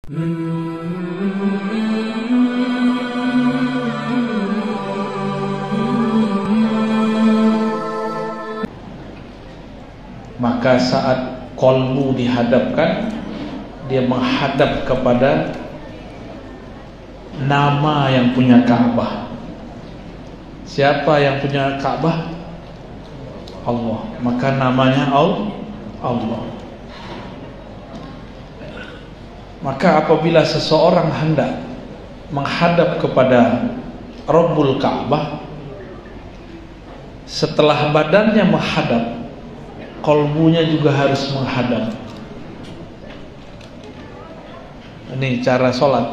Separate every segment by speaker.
Speaker 1: Maka saat kolbu dihadapkan, dia menghadap kepada nama yang punya Ka'bah. Siapa yang punya Ka'bah? Allah. Maka namanya Allah. Maka apabila seseorang hendak menghadap kepada Rabbul Ka'bah, setelah badannya menghadap, kolbunya juga harus menghadap. Ini cara sholat.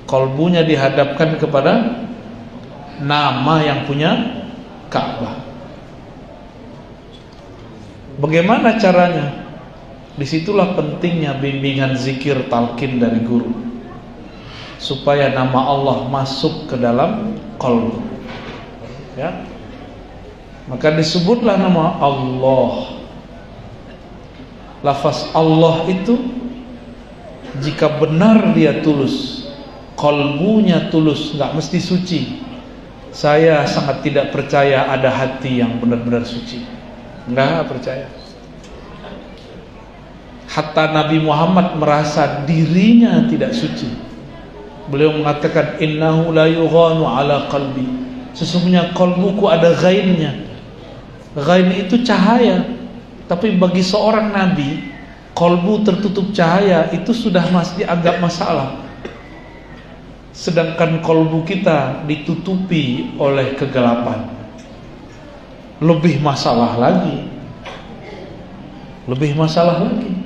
Speaker 1: Kolbunya dihadapkan kepada nama yang punya Ka'bah. Bagaimana caranya? Disitulah pentingnya bimbingan zikir talqin dari guru, supaya nama Allah masuk ke dalam kolbu. Ya. Maka disebutlah nama Allah. Lafaz Allah itu jika benar dia tulus, kolbunya tulus, nggak mesti suci. Saya sangat tidak percaya ada hati yang benar-benar suci. Nggak percaya. Hatta Nabi Muhammad merasa dirinya tidak suci. Beliau mengatakan, innahu la yughanu ala qalbi. Sesungguhnya kolbuku ada ghainnya. Ghain itu cahaya. Tapi bagi seorang nabi, kolbu tertutup cahaya itu sudah masih dianggap masalah. Sedangkan kolbu kita ditutupi oleh kegelapan, lebih masalah lagi. Lebih masalah lagi.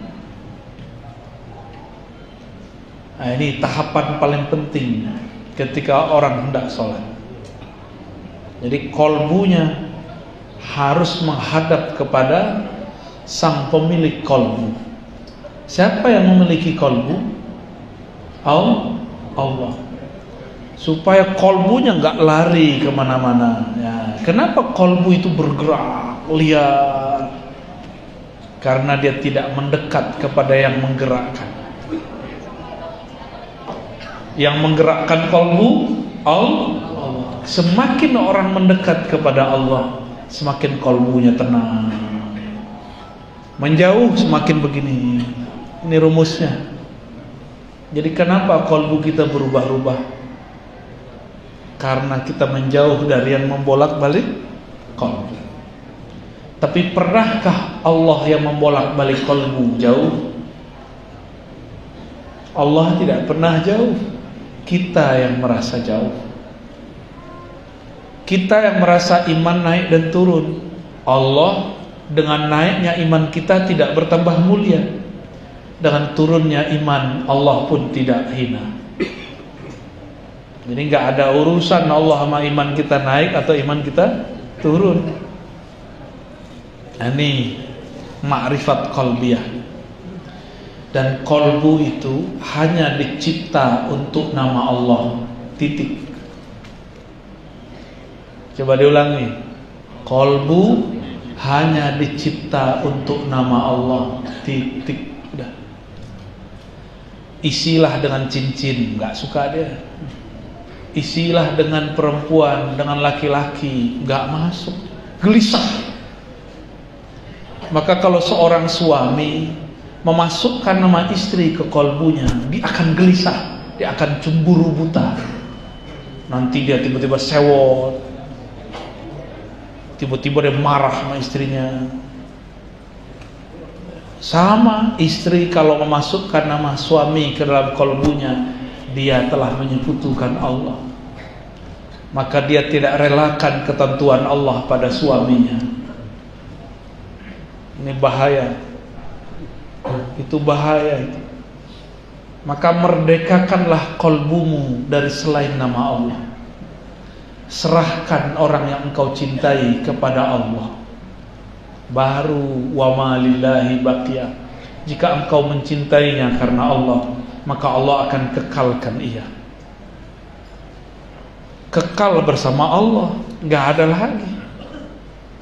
Speaker 1: Nah, ini tahapan paling penting ketika orang hendak sholat. Jadi kolbunya harus menghadap kepada sang pemilik kolbu. Siapa yang memiliki kolbu? Allah. Supaya kolbunya nggak lari kemana-mana. Ya. Kenapa kolbu itu bergerak liar? Karena dia tidak mendekat kepada yang menggerakkan. Yang menggerakkan kolbu Allah. Semakin orang mendekat kepada Allah, semakin kolbunya tenang. Menjauh semakin begini. Ini rumusnya. Jadi kenapa kolbu kita berubah-ubah? Karena kita menjauh dari yang membolak-balik kolbu. Tapi pernahkah Allah yang membolak-balik kolbu jauh? Allah tidak pernah jauh. Kita yang merasa jauh. Kita yang merasa iman naik dan turun. Allah dengan naiknya iman kita tidak bertambah mulia. Dengan turunnya iman Allah pun tidak hina. Jadi nggak ada urusan Allah sama iman kita naik atau iman kita turun. Ini ma'rifat qalbiyah. Dan kolbu itu hanya dicipta untuk nama Allah. Titik. Coba diulangi. Kolbu hanya dicipta untuk nama Allah. Titik. Udah. Isilah dengan cincin, nggak suka dia. Isilah dengan perempuan, dengan laki-laki, nggak masuk. Gelisah. Maka kalau seorang suami memasukkan nama istri ke kolbunya, dia akan gelisah, dia akan cemburu buta. Nanti dia tiba-tiba sewot, tiba-tiba dia marah sama istrinya. Sama istri kalau memasukkan nama suami ke dalam kolbunya, dia telah menyekutukan Allah. Maka dia tidak relakan ketentuan Allah pada suaminya. Ini bahaya. Itu bahaya itu. Maka merdekakanlah kolbumu dari selain nama Allah. Serahkan orang yang engkau cintai kepada Allah. Baru wa ma lillahi baqiya. Jika engkau mencintainya karena Allah, maka Allah akan kekalkan ia. Kekal bersama Allah, nggak ada lagi.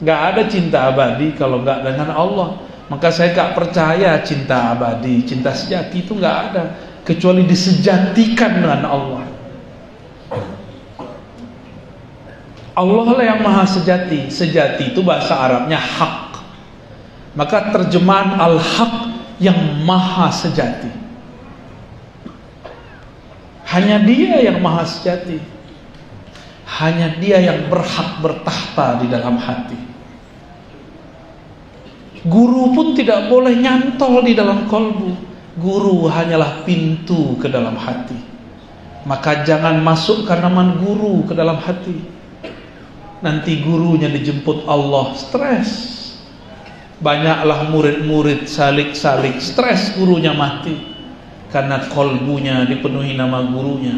Speaker 1: Nggak ada cinta abadi kalau nggak dengan Allah. Maka saya gak percaya cinta abadi, cinta sejati itu gak ada kecuali disejatikan dengan Allah. Allah lah yang maha sejati. Sejati itu bahasa Arabnya hak. Maka terjemahan al-haq yang maha sejati. Hanya dia yang maha sejati. Hanya dia yang berhak bertahta di dalam hati. Guru pun tidak boleh nyantol di dalam kolbu. Guru hanyalah pintu ke dalam hati. Maka jangan masukkan nama guru ke dalam hati. Nanti gurunya dijemput Allah, stres. Banyaklah murid-murid salik-salik, stres gurunya mati karena kolbunya dipenuhi nama gurunya.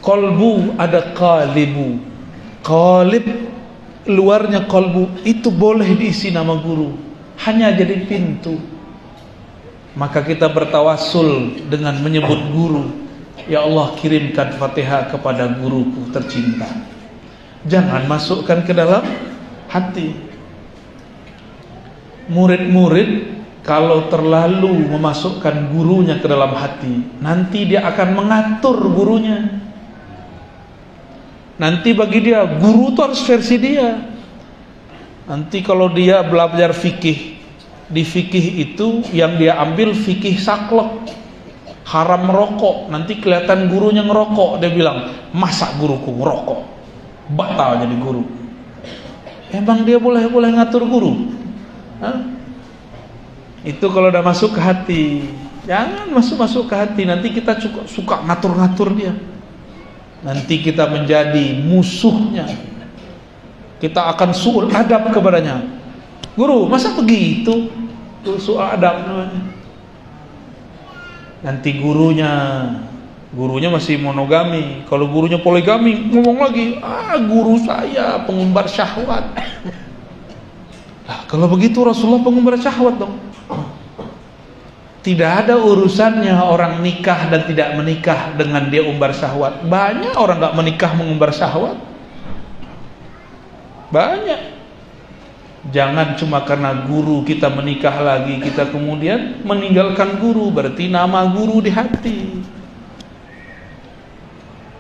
Speaker 1: Kolbu ada qalibu. Qalib, luarnya kolbu, itu boleh diisi nama guru, hanya jadi pintu. Maka kita bertawassul dengan menyebut guru. Ya Allah, kirimkan Fatihah kepada guruku tercinta. Jangan masukkan ke dalam hati. Murid-murid kalau terlalu memasukkan gurunya ke dalam hati, nanti dia akan mengatur gurunya. Nanti bagi dia guru itu harus versi dia. Nanti kalau dia belajar fikih, di fikih itu yang dia ambil fikih saklek, haram merokok. Nanti kelihatan gurunya ngerokok, dia bilang, masa guruku ngerokok, batal jadi guru. Emang dia boleh ngatur guru? Hah? Itu kalau udah masuk ke hati. Jangan masuk ke hati. Nanti kita suka ngatur-ngatur dia. Nanti kita menjadi musuhnya. Kita akan su'ul adab kepadanya. Guru, masa begitu? Itu su'ul adab namanya. Nanti gurunya masih monogami. Kalau gurunya poligami, ngomong lagi, guru saya pengumbar syahwat. Nah, kalau begitu Rasulullah pengumbar syahwat dong. Tidak ada urusannya orang nikah dan tidak menikah dengan dia umbar syahwat. Banyak orang gak menikah mengumbar syahwat. Banyak. Jangan cuma karena guru kita menikah lagi, kita kemudian meninggalkan guru. Berarti nama guru di hati.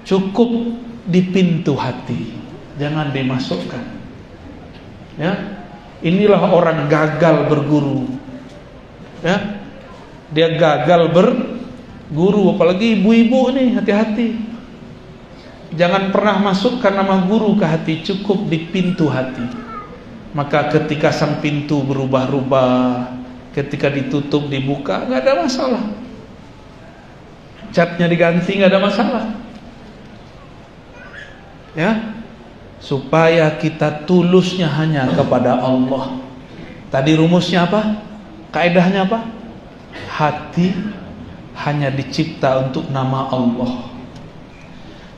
Speaker 1: Cukup di pintu hati, jangan dimasukkan. Ya, inilah orang gagal berguru. Ya, dia gagal berguru, apalagi ibu-ibu nih, hati-hati. Jangan pernah masukkan nama guru ke hati, cukup di pintu hati. Maka ketika sang pintu berubah-ubah, ketika ditutup dibuka, nggak ada masalah. Catnya diganti, nggak ada masalah. Ya, supaya kita tulusnya hanya kepada Allah. Tadi rumusnya apa? Kaedahnya apa? Hati hanya dicipta untuk nama Allah.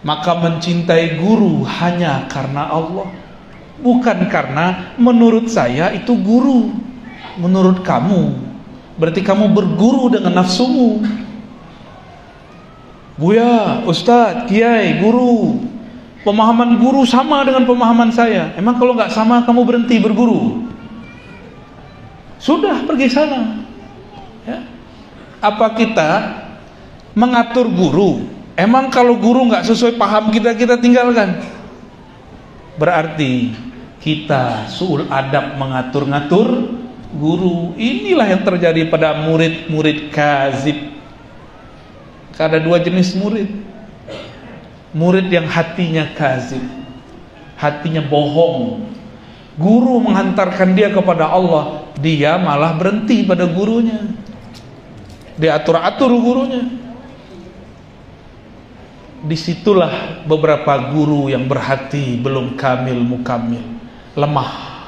Speaker 1: Maka mencintai guru hanya karena Allah, bukan karena menurut saya itu guru, menurut kamu berarti kamu berguru dengan nafsumu. Buya, Ustadz, Kiai, guru, pemahaman guru sama dengan pemahaman saya. Emang kalau nggak sama kamu berhenti berguru? Sudah, pergi sana. Ya. Apa kita mengatur guru? Emang kalau guru nggak sesuai paham kita, kita tinggalkan? Berarti kita suul adab mengatur-ngatur guru. Inilah yang terjadi pada murid-murid kazib. Ada dua jenis murid. Murid yang hatinya kazib, hatinya bohong. Guru menghantarkan dia kepada Allah, dia malah berhenti pada gurunya. Diatur-atur gurunya. Disitulah beberapa guru yang berhati belum kamil mukamil, lemah.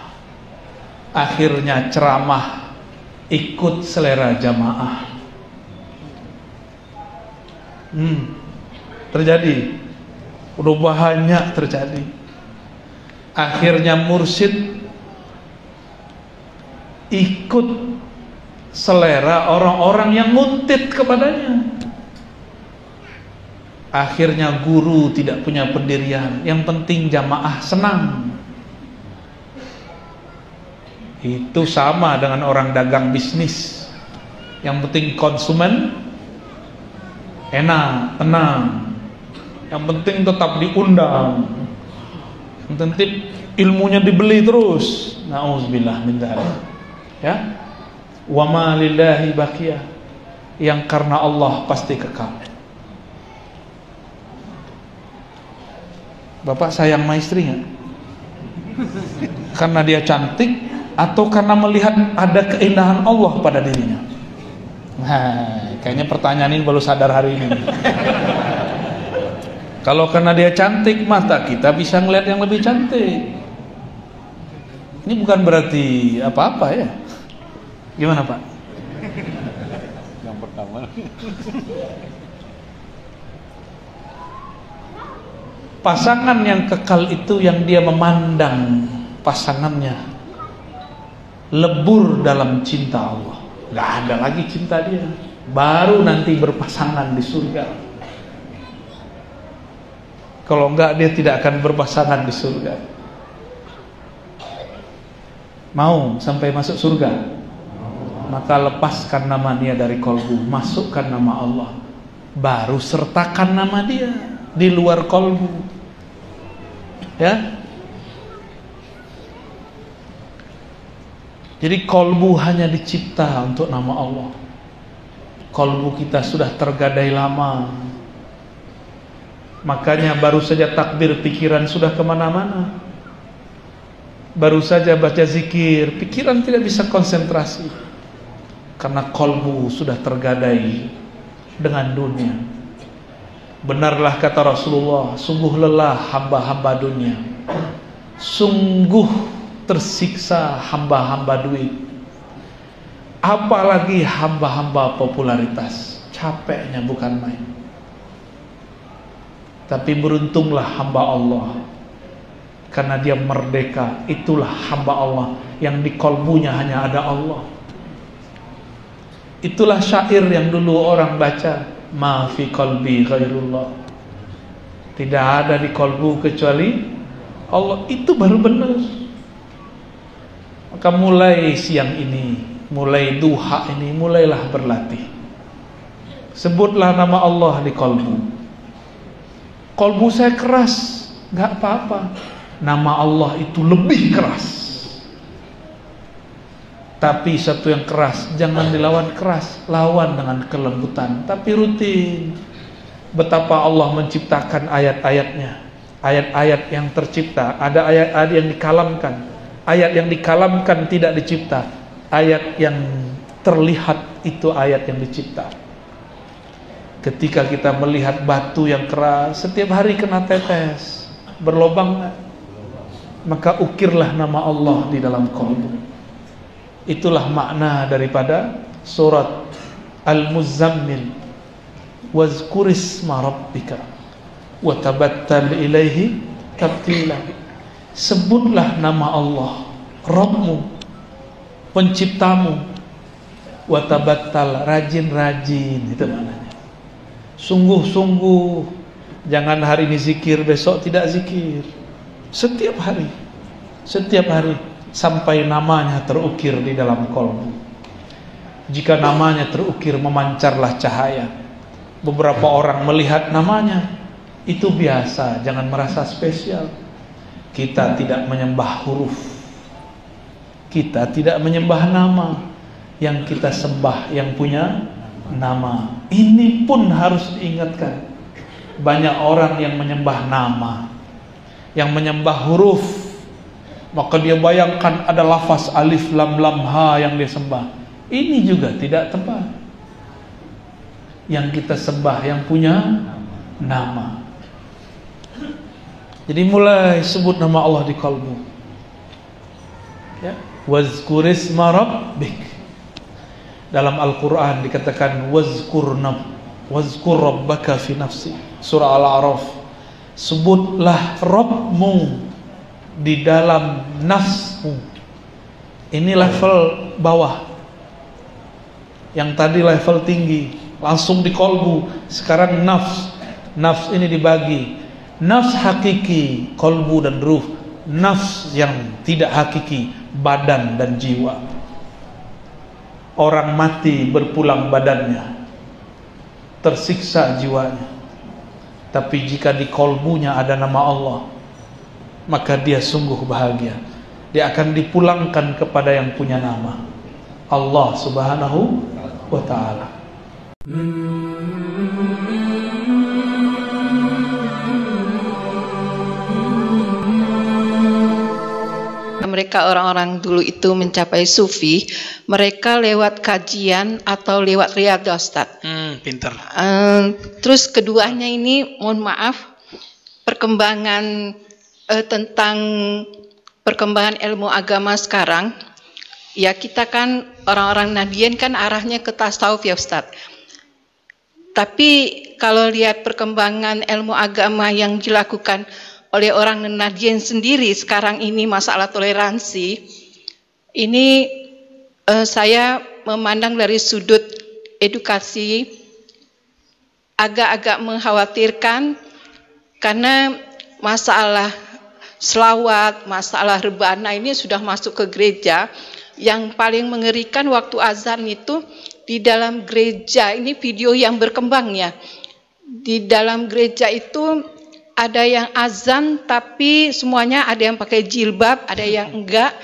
Speaker 1: Akhirnya ceramah ikut selera jamaah. Terjadi, udah banyak terjadi. Akhirnya mursyid ikut selera orang-orang yang nguntit kepadanya. Akhirnya guru tidak punya pendirian, yang penting jamaah senang. Itu sama dengan orang dagang bisnis. Yang penting konsumen enak, tenang. Yang penting tetap diundang. Yang penting ilmunya dibeli terus. Nauzubillah min dzalik. Ya. Wa ma lillahi baqiyah. Yang karena Allah pasti kekal. Bapak sayang sama istri nggak? Karena dia cantik atau karena melihat ada keindahan Allah pada dirinya? Nah, kayaknya pertanyaan ini baru sadar hari ini. Kalau karena dia cantik, mata kita bisa ngelihat yang lebih cantik. Ini bukan berarti apa-apa ya. Gimana Pak?
Speaker 2: Yang pertama.
Speaker 1: Pasangan yang kekal itu yang dia memandang pasangannya lebur dalam cinta Allah. Gak ada lagi cinta dia. Baru nanti berpasangan di surga. Kalau enggak dia tidak akan berpasangan di surga. Mau sampai masuk surga? Maka lepaskan nama dia dari kolbu, masukkan nama Allah, baru sertakan nama dia di luar kolbu. Ya. Jadi kolbu hanya dicipta untuk nama Allah. Kolbu kita sudah tergadai lama. Makanya baru saja takbir pikiran sudah kemana-mana. Baru saja baca zikir pikiran tidak bisa konsentrasi. Karena kolbu sudah tergadai dengan dunia. Benarlah kata Rasulullah, sungguh lelah hamba-hamba dunia. Sungguh tersiksa hamba-hamba duit. Apalagi hamba-hamba popularitas. Capeknya bukan main. Tapi beruntunglah hamba Allah, karena dia merdeka. Itulah hamba Allah yang di kolbunya hanya ada Allah. Itulah syair yang dulu orang baca, ma fi qalbi ghairullah. Tidak ada di kolbu kecuali Allah. Itu baru benar. Maka mulai siang ini, mulai duha ini, mulailah berlatih. Sebutlah nama Allah di kolbu. Kolbu saya keras, gak apa-apa. Nama Allah itu lebih keras. Tapi satu yang keras, jangan dilawan keras, lawan dengan kelembutan. Tapi rutin. Betapa Allah menciptakan ayat-ayatnya. Ayat-ayat yang tercipta, ada ayat-ayat yang dikalamkan. Ayat yang dikalamkan tidak dicipta. Ayat yang terlihat itu ayat yang dicipta. Ketika kita melihat batu yang keras, setiap hari kena tetes, berlobang, maka ukirlah nama Allah di dalam qalbu. Itulah makna daripada surat Al-Muzammil. Wazkurisma rabbika wa tabattal ilaihi tabtila. Sebutlah nama Allah, Rabbmu, penciptamu, wa tabattal, rajin-rajin, itu maknanya. Sungguh-sungguh, jangan hari ini zikir, besok tidak zikir. Setiap hari, sampai namanya terukir di dalam kolbu. Jika namanya terukir, memancarlah cahaya. Beberapa orang melihat namanya, itu biasa, jangan merasa spesial. Kita tidak menyembah huruf, kita tidak menyembah nama. Yang kita sembah yang punya nama. Ini pun harus diingatkan. Banyak orang yang menyembah nama, yang menyembah huruf, maka dia bayangkan ada lafaz alif lam lam ha yang dia sembah. Ini juga tidak tepat. Yang kita sembah yang punya nama. Jadi mulai sebut nama Allah di kalbu. Ya, wazkurisma rabbik. Dalam Al-Qur'an dikatakan wazkur rabbaka fi nafsi. Surah Al-A'raf. Sebutlah Rabbmu di dalam nafsmu. Ini level bawah. Yang tadi level tinggi, langsung di kolbu. Sekarang nafs. Nafs ini dibagi. Nafs hakiki, kolbu dan ruh. nafs yang tidak hakiki, badan dan jiwa. Orang mati berpulang badannya, tersiksa jiwanya. Tapi jika di kolbunya ada nama Allah, maka dia sungguh bahagia. Dia akan dipulangkan kepada yang punya nama, Allah Subhanahu wa ta'ala.
Speaker 3: Mereka orang-orang dulu itu mencapai sufi, mereka lewat kajian atau lewat riyadhah, Ustaz.
Speaker 1: Pinter.
Speaker 3: Terus keduanya ini, mohon maaf, perkembangan tentang perkembangan ilmu agama sekarang, ya kita kan orang-orang Nahdiyin kan arahnya ke tasawuf ya Ustaz. Tapi kalau lihat perkembangan ilmu agama yang dilakukan oleh orang Nahdiyin sendiri sekarang ini, masalah toleransi, ini saya memandang dari sudut edukasi agak-agak mengkhawatirkan, karena masalah selawat, masalah rebana ini sudah masuk ke gereja. Yang paling mengerikan waktu azan itu di dalam gereja, ini video yang berkembang ya, di dalam gereja itu ada yang azan tapi semuanya ada yang pakai jilbab, ada yang enggak.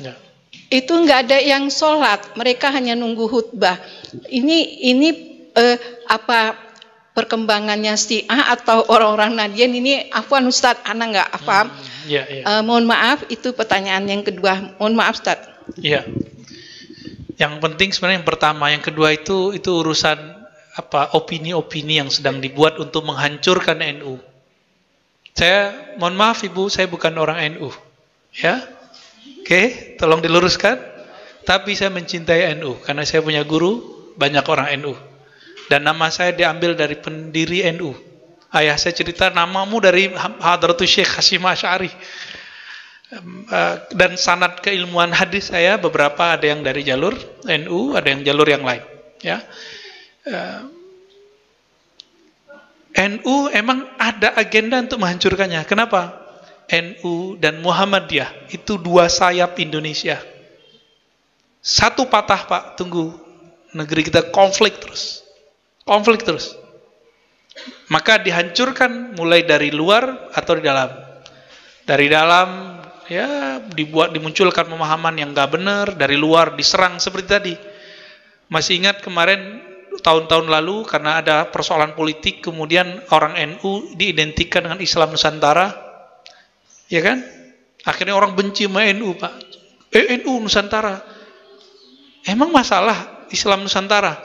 Speaker 3: Ya. Itu enggak ada yang sholat, mereka hanya nunggu khutbah. Ini apa perkembangannya Syiah atau orang-orang Nahdiyin ini? Afwan Ustadz, ana enggak paham. Mohon maaf, itu pertanyaan yang kedua. Mohon maaf Ustadz.
Speaker 1: Iya. Yang penting sebenarnya yang pertama, yang kedua itu urusan apa, opini-opini yang sedang dibuat untuk menghancurkan NU. Saya mohon maaf Ibu, saya bukan orang NU, ya. Oke, tolong diluruskan. Tapi saya mencintai NU karena saya punya guru banyak orang NU. Dan nama saya diambil dari pendiri NU. Ayah saya cerita, namamu dari Hadratus Syekh Hasyim Asy'ari. Dan sanad keilmuan hadis saya beberapa ada yang dari jalur NU, ada yang jalur yang lain, ya. NU emang ada agenda untuk menghancurkannya. Kenapa? NU dan Muhammadiyah itu dua sayap Indonesia. Satu patah Pak, tunggu, negeri kita konflik terus. Konflik terus. Maka dihancurkan mulai dari luar atau di dalam. Dari dalam ya dimunculkan pemahaman yang gak benar, dari luar diserang seperti tadi. Masih ingat kemarin tahun-tahun lalu karena ada persoalan politik, kemudian orang NU diidentikan dengan Islam Nusantara, ya kan? Akhirnya orang benci sama NU Pak. NU Nusantara. Emang masalah Islam Nusantara?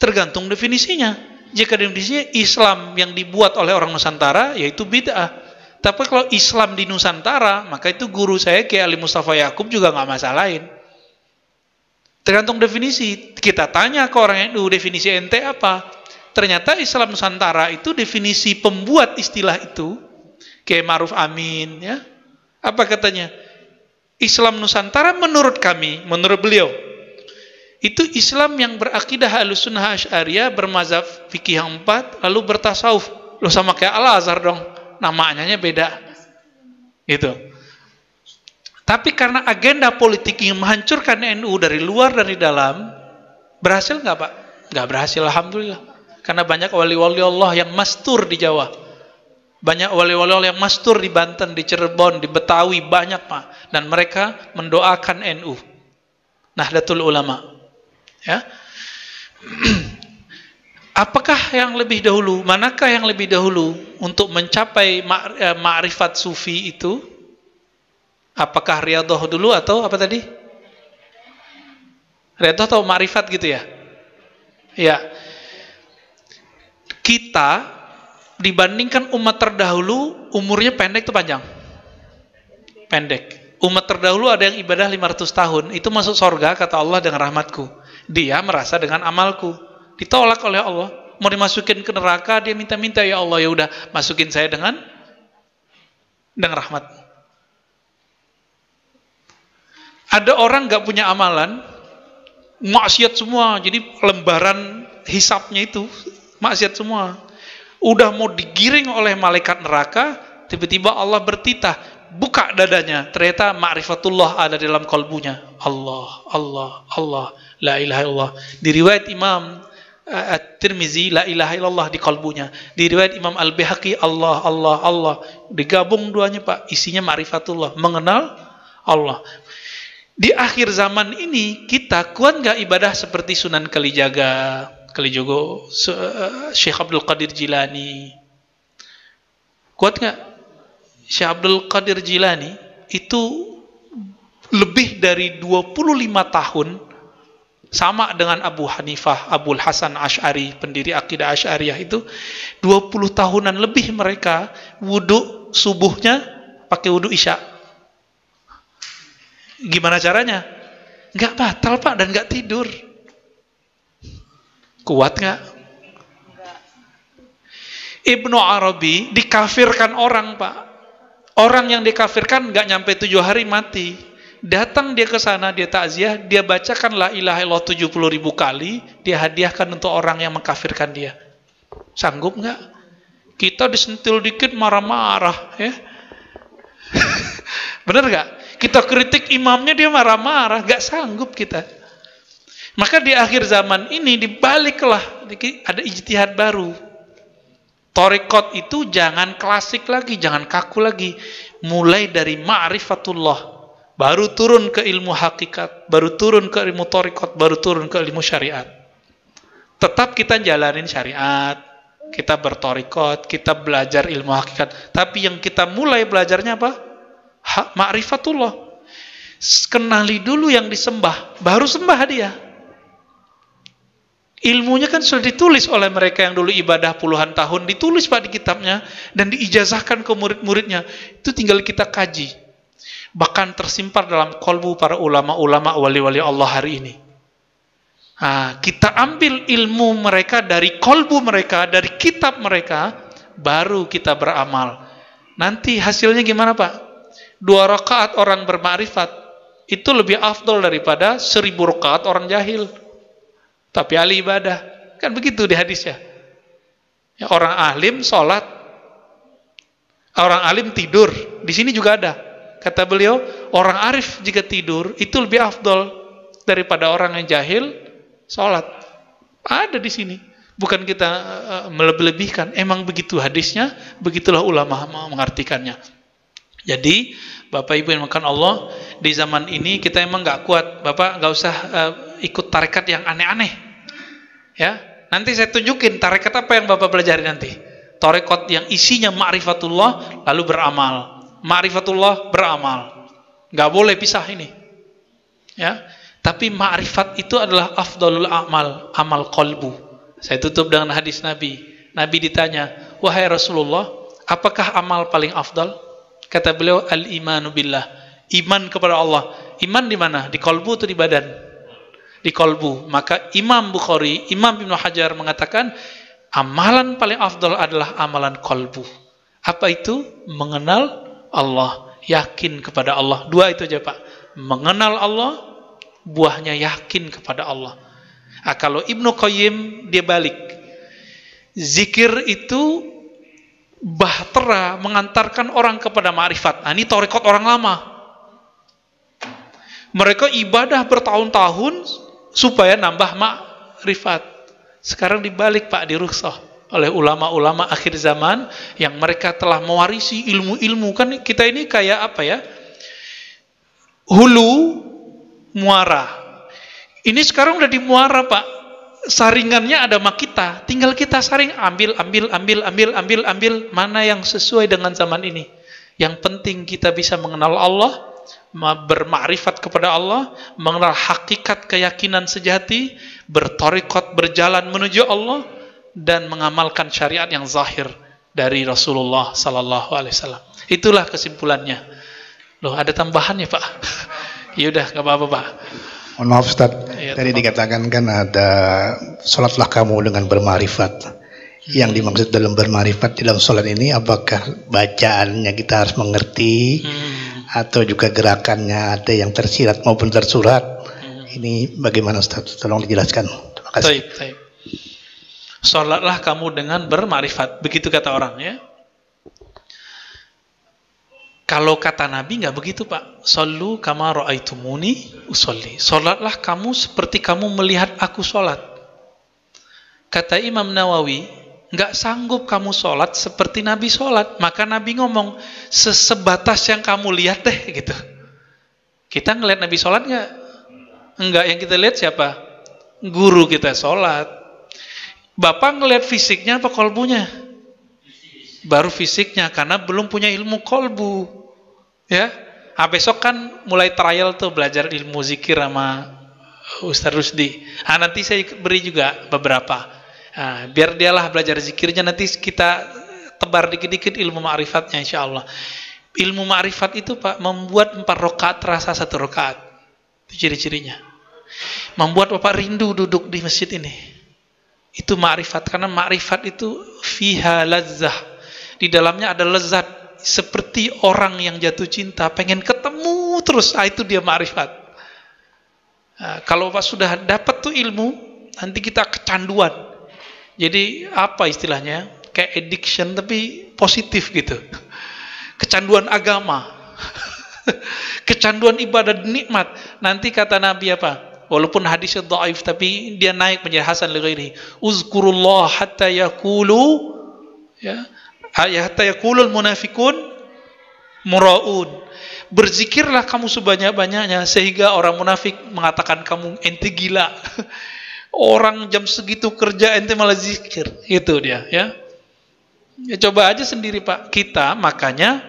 Speaker 1: Tergantung definisinya. Jika definisinya Islam yang dibuat oleh orang Nusantara, yaitu bid'ah. Tapi kalau Islam di Nusantara, maka itu guru saya Kiai Ali Mustafa Yakub juga nggak masalahin. Tergantung definisi. Kita tanya ke orang NU, definisi ente apa? Ternyata Islam Nusantara itu definisi pembuat istilah itu, Kiai Ma'ruf Amin, ya. Apa katanya? Islam Nusantara menurut kami, menurut beliau, itu Islam yang berakidah Ahlussunnah Asy'ariyah, bermazhab fikih yang 4, lalu bertasawuf. Loh, sama kayak Al-Azhar dong, namanya beda. Gitu. Tapi karena agenda politik yang menghancurkan NU dari luar dari dalam, berhasil nggak Pak? Nggak berhasil, alhamdulillah. Karena banyak wali-wali Allah yang mastur di Jawa, banyak wali-wali Allah yang mastur di Banten, di Cirebon, di Betawi, banyak Pak. Dan mereka mendoakan NU, Nahdlatul Ulama. Ya. Apakah yang lebih dahulu? Manakah yang lebih dahulu untuk mencapai ma'rifat sufi itu? Apakah riyadhah dulu atau apa tadi? Riyadhah atau ma'rifat gitu ya? Ya. Kita dibandingkan umat terdahulu umurnya pendek atau panjang? Pendek. Umat terdahulu ada yang ibadah 500 tahun, itu masuk surga kata Allah dengan rahmatku. Dia merasa dengan amalku. Ditolak oleh Allah. Mau dimasukin ke neraka, dia minta-minta, ya Allah, ya udah masukin saya dengan rahmat. Ada orang gak punya amalan, maksiat semua, jadi lembaran hisapnya itu maksiat semua. Udah mau digiring oleh malaikat neraka, tiba-tiba Allah bertitah, buka dadanya, ternyata ma'rifatullah ada di dalam kalbunya. Allah, Allah, Allah, la ilaha illallah. Di riwayat Imam At-Tirmizi, la ilaha illallah di kalbunya. Di riwayat Imam Al-Baihaqi, Allah, Allah, Allah. Digabung duanya Pak, isinya ma'rifatullah, mengenal Allah. Di akhir zaman ini, kita kuat nggak ibadah seperti Sunan Kalijogo, Syekh Abdul Qadir Jilani? Kuat nggak? Syekh Abdul Qadir Jilani itu lebih dari 25 tahun sama dengan Abu Hanifah, Abul Hasan Asy'ari, pendiri akidah Asy'ariyah itu 20 tahunan lebih mereka wudhu subuhnya pakai wudhu isya. Gimana caranya? Nggak batal Pak dan nggak tidur. Kuat nggak? Ibnu Arabi dikafirkan orang Pak. Orang yang dikafirkan nggak nyampe 7 hari mati. Datang dia ke sana, dia takziah, dia bacakan la ilaha illallah 70.000 kali, dia hadiahkan untuk orang yang mengkafirkan dia. Sanggup nggak? Kita disentil dikit marah-marah, ya. Bener nggak? Kita kritik imamnya dia marah-marah, nggak sanggup kita. Maka di akhir zaman ini dibaliklah, ada ijtihad baru. Thariqat itu jangan klasik lagi, jangan kaku lagi. Mulai dari ma'rifatullah, baru turun ke ilmu hakikat, baru turun ke ilmu thariqat, baru turun ke ilmu syariat. Tetap kita jalanin syariat, kita berthariqat, kita belajar ilmu hakikat. Tapi yang kita mulai belajarnya apa? Ma'rifatullah. Kenali dulu yang disembah, baru sembah dia. Ilmunya kan sudah ditulis oleh mereka yang dulu ibadah puluhan tahun, ditulis Pak di kitabnya, dan diijazahkan ke murid-muridnya. Itu tinggal kita kaji. Bahkan tersimpan dalam kolbu para ulama-ulama wali-wali Allah hari ini. Nah, kita ambil ilmu mereka dari kolbu mereka, dari kitab mereka, baru kita beramal. Nanti hasilnya gimana Pak? 2 rakaat orang bermakrifat, itu lebih afdol daripada 1000 rakaat orang jahil. Tapi ahli ibadah, kan begitu di hadisnya. Ya, orang alim sholat, orang alim tidur. Di sini juga ada. Kata beliau, orang arif jika tidur itu lebih afdol daripada orang yang jahil sholat. Ada di sini. Bukan kita melebih-lebihkan. Emang begitu hadisnya, begitulah ulama mengartikannya. Jadi, Bapak Ibu yang makan Allah, di zaman ini kita emang nggak kuat. Bapak nggak usah ikut tarekat yang aneh-aneh. Ya, nanti saya tunjukin tarekat apa yang Bapak pelajari nanti. Tarekat yang isinya ma'rifatullah lalu beramal. Ma'rifatullah beramal. Nggak boleh pisah ini. Ya, tapi ma'rifat itu adalah afdalul amal, amal qalbu. Saya tutup dengan hadis Nabi. Nabi ditanya, "Wahai Rasulullah, apakah amal paling afdal?" Kata beliau, al-imanu billah. Iman kepada Allah. Iman di mana? Di kalbu atau di badan? Di kalbu. Maka Imam Bukhari, Imam Ibnu Hajar mengatakan, amalan paling afdal adalah amalan kalbu. Apa itu? Mengenal Allah. Yakin kepada Allah. 2 itu aja Pak. Mengenal Allah, buahnya yakin kepada Allah. Nah, kalau Ibnu Qayyim, dia balik. Zikir itu bahtera mengantarkan orang kepada ma'rifat. Nah, ini tarekat orang lama. Mereka ibadah bertahun-tahun supaya nambah ma'rifat. Sekarang dibalik Pak, dirukhsah oleh ulama-ulama akhir zaman yang mereka telah mewarisi ilmu-ilmu. Kan kita ini kayak apa ya? Hulu muara. Ini sekarang udah di muara Pak. Saringannya ada sama kita, tinggal kita saring, ambil, mana yang sesuai dengan zaman ini. Yang penting kita bisa mengenal Allah, bermakrifat kepada Allah, mengenal hakikat keyakinan sejati, berthariqat, berjalan menuju Allah, dan mengamalkan syariat yang zahir dari Rasulullah sallallahu alaihi wasallam. Itulah kesimpulannya. Loh, ada tambahannya Pak? Yaudah, gak apa-apa Pak.
Speaker 4: Mohon maaf Ustaz, tadi dikatakan kan ada sholatlah kamu dengan bermarifat. Yang dimaksud dalam bermarifat dalam sholat ini, apakah bacaannya kita harus mengerti, atau juga gerakannya ada yang tersirat maupun tersurat? Ini bagaimana Ustaz? Tolong dijelaskan. Terima kasih.
Speaker 1: Baik. Sholatlah kamu dengan bermarifat, begitu kata orang ya. Kalau kata Nabi nggak begitu Pak. Sallu kama ra'aitumuni usolli. Sholatlah kamu seperti kamu melihat aku sholat. Kata Imam Nawawi, nggak sanggup kamu sholat seperti Nabi sholat. Maka Nabi ngomong, sesebatas yang kamu lihat deh gitu. Kita ngelihat Nabi sholat nggak? Enggak, yang kita lihat siapa? Guru kita sholat. Bapak ngelihat fisiknya apa kolbunya? Baru fisiknya, karena belum punya ilmu kolbu. Ya, besok kan mulai trial tuh belajar ilmu zikir sama Ustaz Rusdi. Nanti saya beri juga beberapa. Biar dialah belajar zikirnya, nanti kita tebar dikit-dikit ilmu ma'rifatnya insya Allah. Ilmu ma'rifat itu Pak, membuat 4 rakaat terasa 1 rakaat. Itu ciri-cirinya. Membuat Bapak rindu duduk di masjid ini. Itu ma'rifat, karena ma'rifat itu fiha lazzah. Di dalamnya ada lezat, seperti orang yang jatuh cinta pengen ketemu terus. Itu dia ma'rifat. Kalau Bapak sudah dapat tuh ilmu, nanti kita kecanduan. Jadi apa istilahnya? Kayak addiction tapi positif gitu. Kecanduan agama. Kecanduan ibadah nikmat. Nanti kata Nabi apa? Walaupun hadisnya dhaif tapi dia naik menjadi hasan li ghairihi. Uzkurullah hatta yaqulu ya, hatta yaqulul munafiqun muraun. Berzikirlah kamu sebanyak-banyaknya sehingga orang munafik mengatakan kamu ente gila. Orang jam segitu kerja ente malah zikir. Itu dia ya. Ya coba aja sendiri Pak. Kita makanya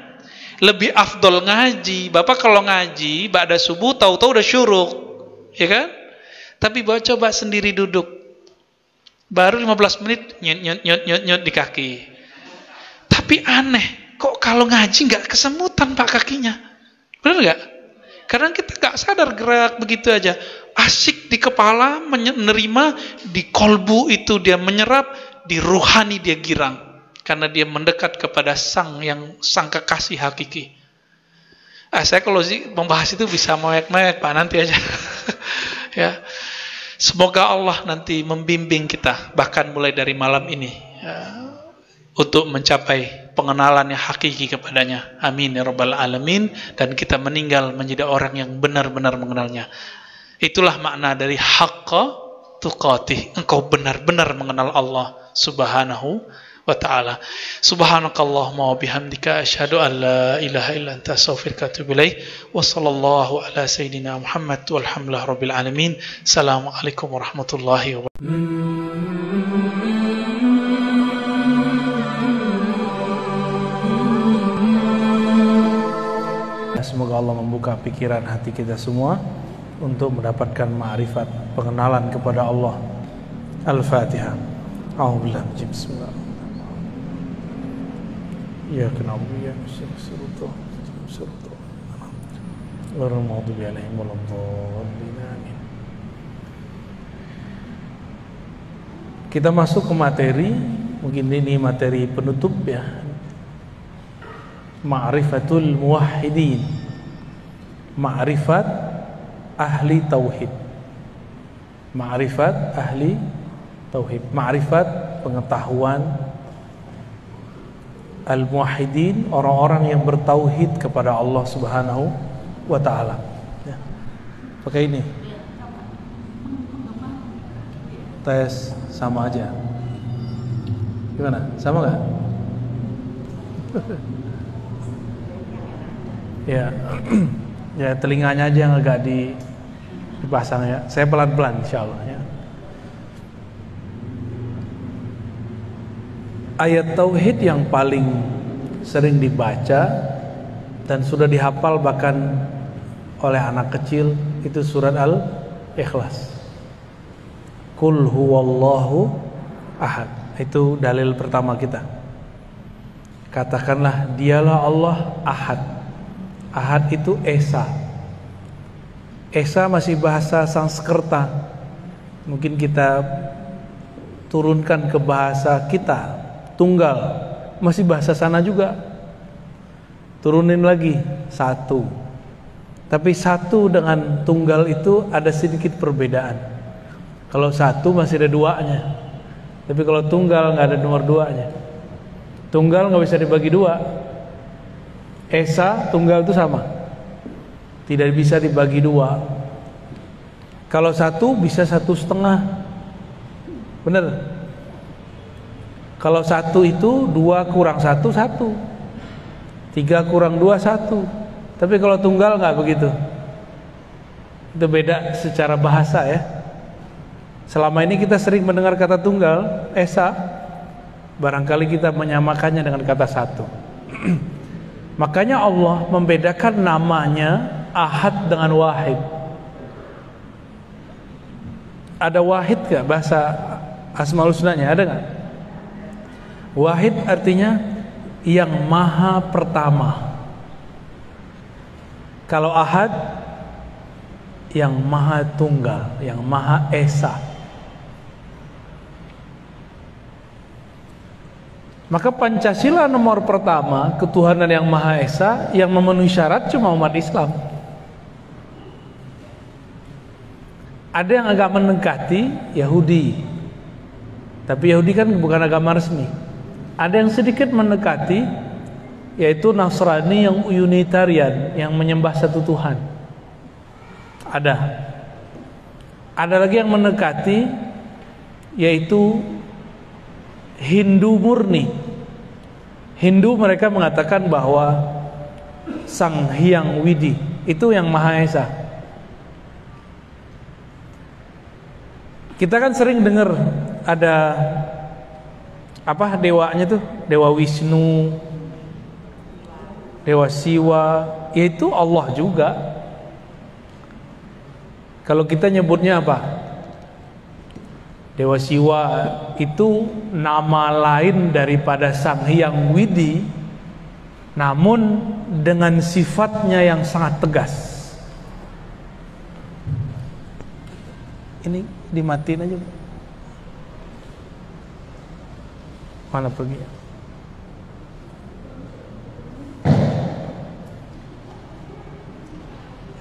Speaker 1: lebih afdol ngaji. Bapak kalau ngaji ba'da subuh tahu-tahu udah syuruk. Ya kan? Tapi Bapak coba sendiri duduk. Baru 15 menit nyot di kaki. Tapi aneh, kok kalau ngaji nggak kesemutan Pak kakinya? Benar nggak? Karena kita nggak sadar gerak begitu aja. Asik di kepala, menerima, di kolbu itu dia menyerap, di ruhani dia girang. Karena dia mendekat kepada sang kekasih hakiki. Saya kalau membahas itu bisa mewek-mewek Pak, nanti aja. Ya. Semoga Allah nanti membimbing kita, bahkan mulai dari malam ini, ya, untuk mencapai pengenalan yang hakiki kepadanya. Amin ya rabbal alamin. Dan kita meninggal menjadi orang yang benar-benar mengenalnya. Itulah makna dari haqqa tuqatih. Engkau benar-benar mengenal Allah subhanahu wa ta'ala. Subhanakallahumma wa bihamdika asyhadu an la ilaha illa anta astaghfiruka wa atubu ilaik. Wa sallallahu ala sayyidina Muhammad walhamdulillahi rabbil alamin. Assalamualaikum warahmatullahi wabarakatuh.
Speaker 5: Semoga Allah membuka pikiran hati kita semua untuk mendapatkan ma'rifat, pengenalan kepada Allah. Al-Fatihah. A'udzubillahi minasy syaitonir rajim. Ya na'budu wa iyyaka nasta'in. Ghairil maghdubi 'alaihim waladdallin. Amin. Kita masuk ke materi, mungkin ini materi penutup ya. Ma'rifatul muwahhidin. Ma'rifat ahli tauhid. Ma'rifat ahli tauhid. Ma'rifat pengetahuan al-muwahhidin, orang-orang yang bertauhid kepada Allah Subhanahu wa ta'ala. Ya. Pakai ini. Tes sama aja. Gimana? Sama nggak? Ya. Ya telinganya aja yang agak dipasang ya. Saya pelan-pelan insyaallah ya. Ayat tauhid yang paling sering dibaca dan sudah dihafal bahkan oleh anak kecil itu surat Al-Ikhlas. Qul huwallahu ahad. Itu dalil pertama kita. Katakanlah dialah Allah ahad. Ahad itu Esa. Esa masih bahasa Sanskerta. Mungkin kita turunkan ke bahasa kita. Tunggal, masih bahasa sana juga. Turunin lagi, satu. Tapi satu dengan tunggal itu ada sedikit perbedaan. Kalau satu masih ada duanya. Tapi kalau tunggal nggak ada nomor duanya. Tunggal nggak bisa dibagi dua. Esa tunggal itu sama, tidak bisa dibagi dua. Kalau satu bisa 1,5, bener. Kalau satu itu 2 kurang 1, 1. 3 kurang 2, 1. Tapi kalau tunggal nggak begitu. Itu beda secara bahasa ya. Selama ini kita sering mendengar kata tunggal, esa. Barangkali kita menyamakannya dengan kata satu. Makanya Allah membedakan namanya Ahad dengan Wahid. Ada Wahid gak bahasa Asmaul Husna-nya? Ada gak? Wahid artinya yang maha pertama. Kalau Ahad yang maha tunggal, yang maha esa. Maka Pancasila nomor pertama, ketuhanan yang Maha Esa, yang memenuhi syarat cuma umat Islam. Ada yang agak mendekati Yahudi, tapi Yahudi kan bukan agama resmi. Ada yang sedikit mendekati, yaitu Nasrani yang Unitarian, yang menyembah satu Tuhan. Ada lagi yang mendekati, yaitu Hindu murni. Hindu mereka mengatakan bahwa Sang Hyang Widi itu yang Maha Esa. Kita kan sering dengar ada apa dewanya tuh, Dewa Wisnu, Dewa Siwa, yaitu Allah juga. Kalau kita nyebutnya apa? Dewa Siwa itu nama lain daripada Sang Hyang Widi, namun dengan sifatnya yang sangat tegas. Ini dimatiin aja. Mana pergi?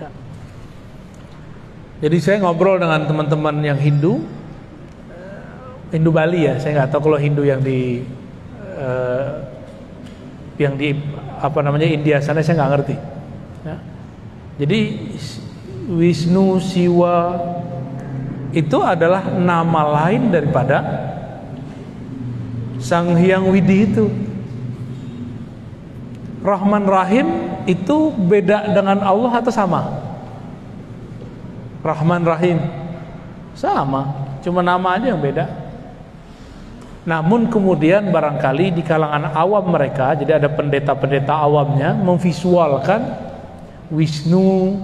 Speaker 5: Ya. Jadi saya ngobrol dengan teman-teman yang Hindu Bali ya, saya nggak tahu kalau Hindu yang di apa namanya India sana saya nggak ngerti. Ya. Jadi Wisnu, Siwa itu adalah nama lain daripada Sang Hyang Widi itu. Rahman Rahim itu beda dengan Allah atau sama? Rahman Rahim sama, cuma nama aja yang beda. Namun kemudian barangkali di kalangan awam mereka, jadi ada pendeta-pendeta awamnya memvisualkan Wisnu,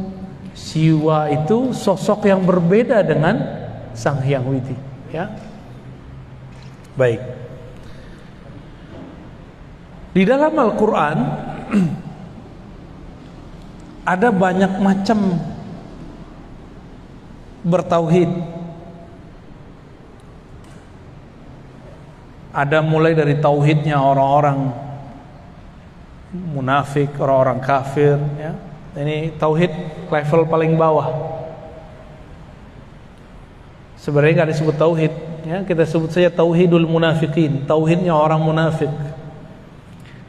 Speaker 5: Siwa itu sosok yang berbeda dengan Sang Hyang Widi, ya. Baik. Di dalam Al-Qur'an ada banyak macam bertauhid. Ada mulai dari tauhidnya orang-orang munafik, orang-orang kafir, ya. Ini tauhid level paling bawah. Sebenarnya nggak disebut tauhid, ya. Kita sebut saja tauhidul munafikin, tauhidnya orang munafik.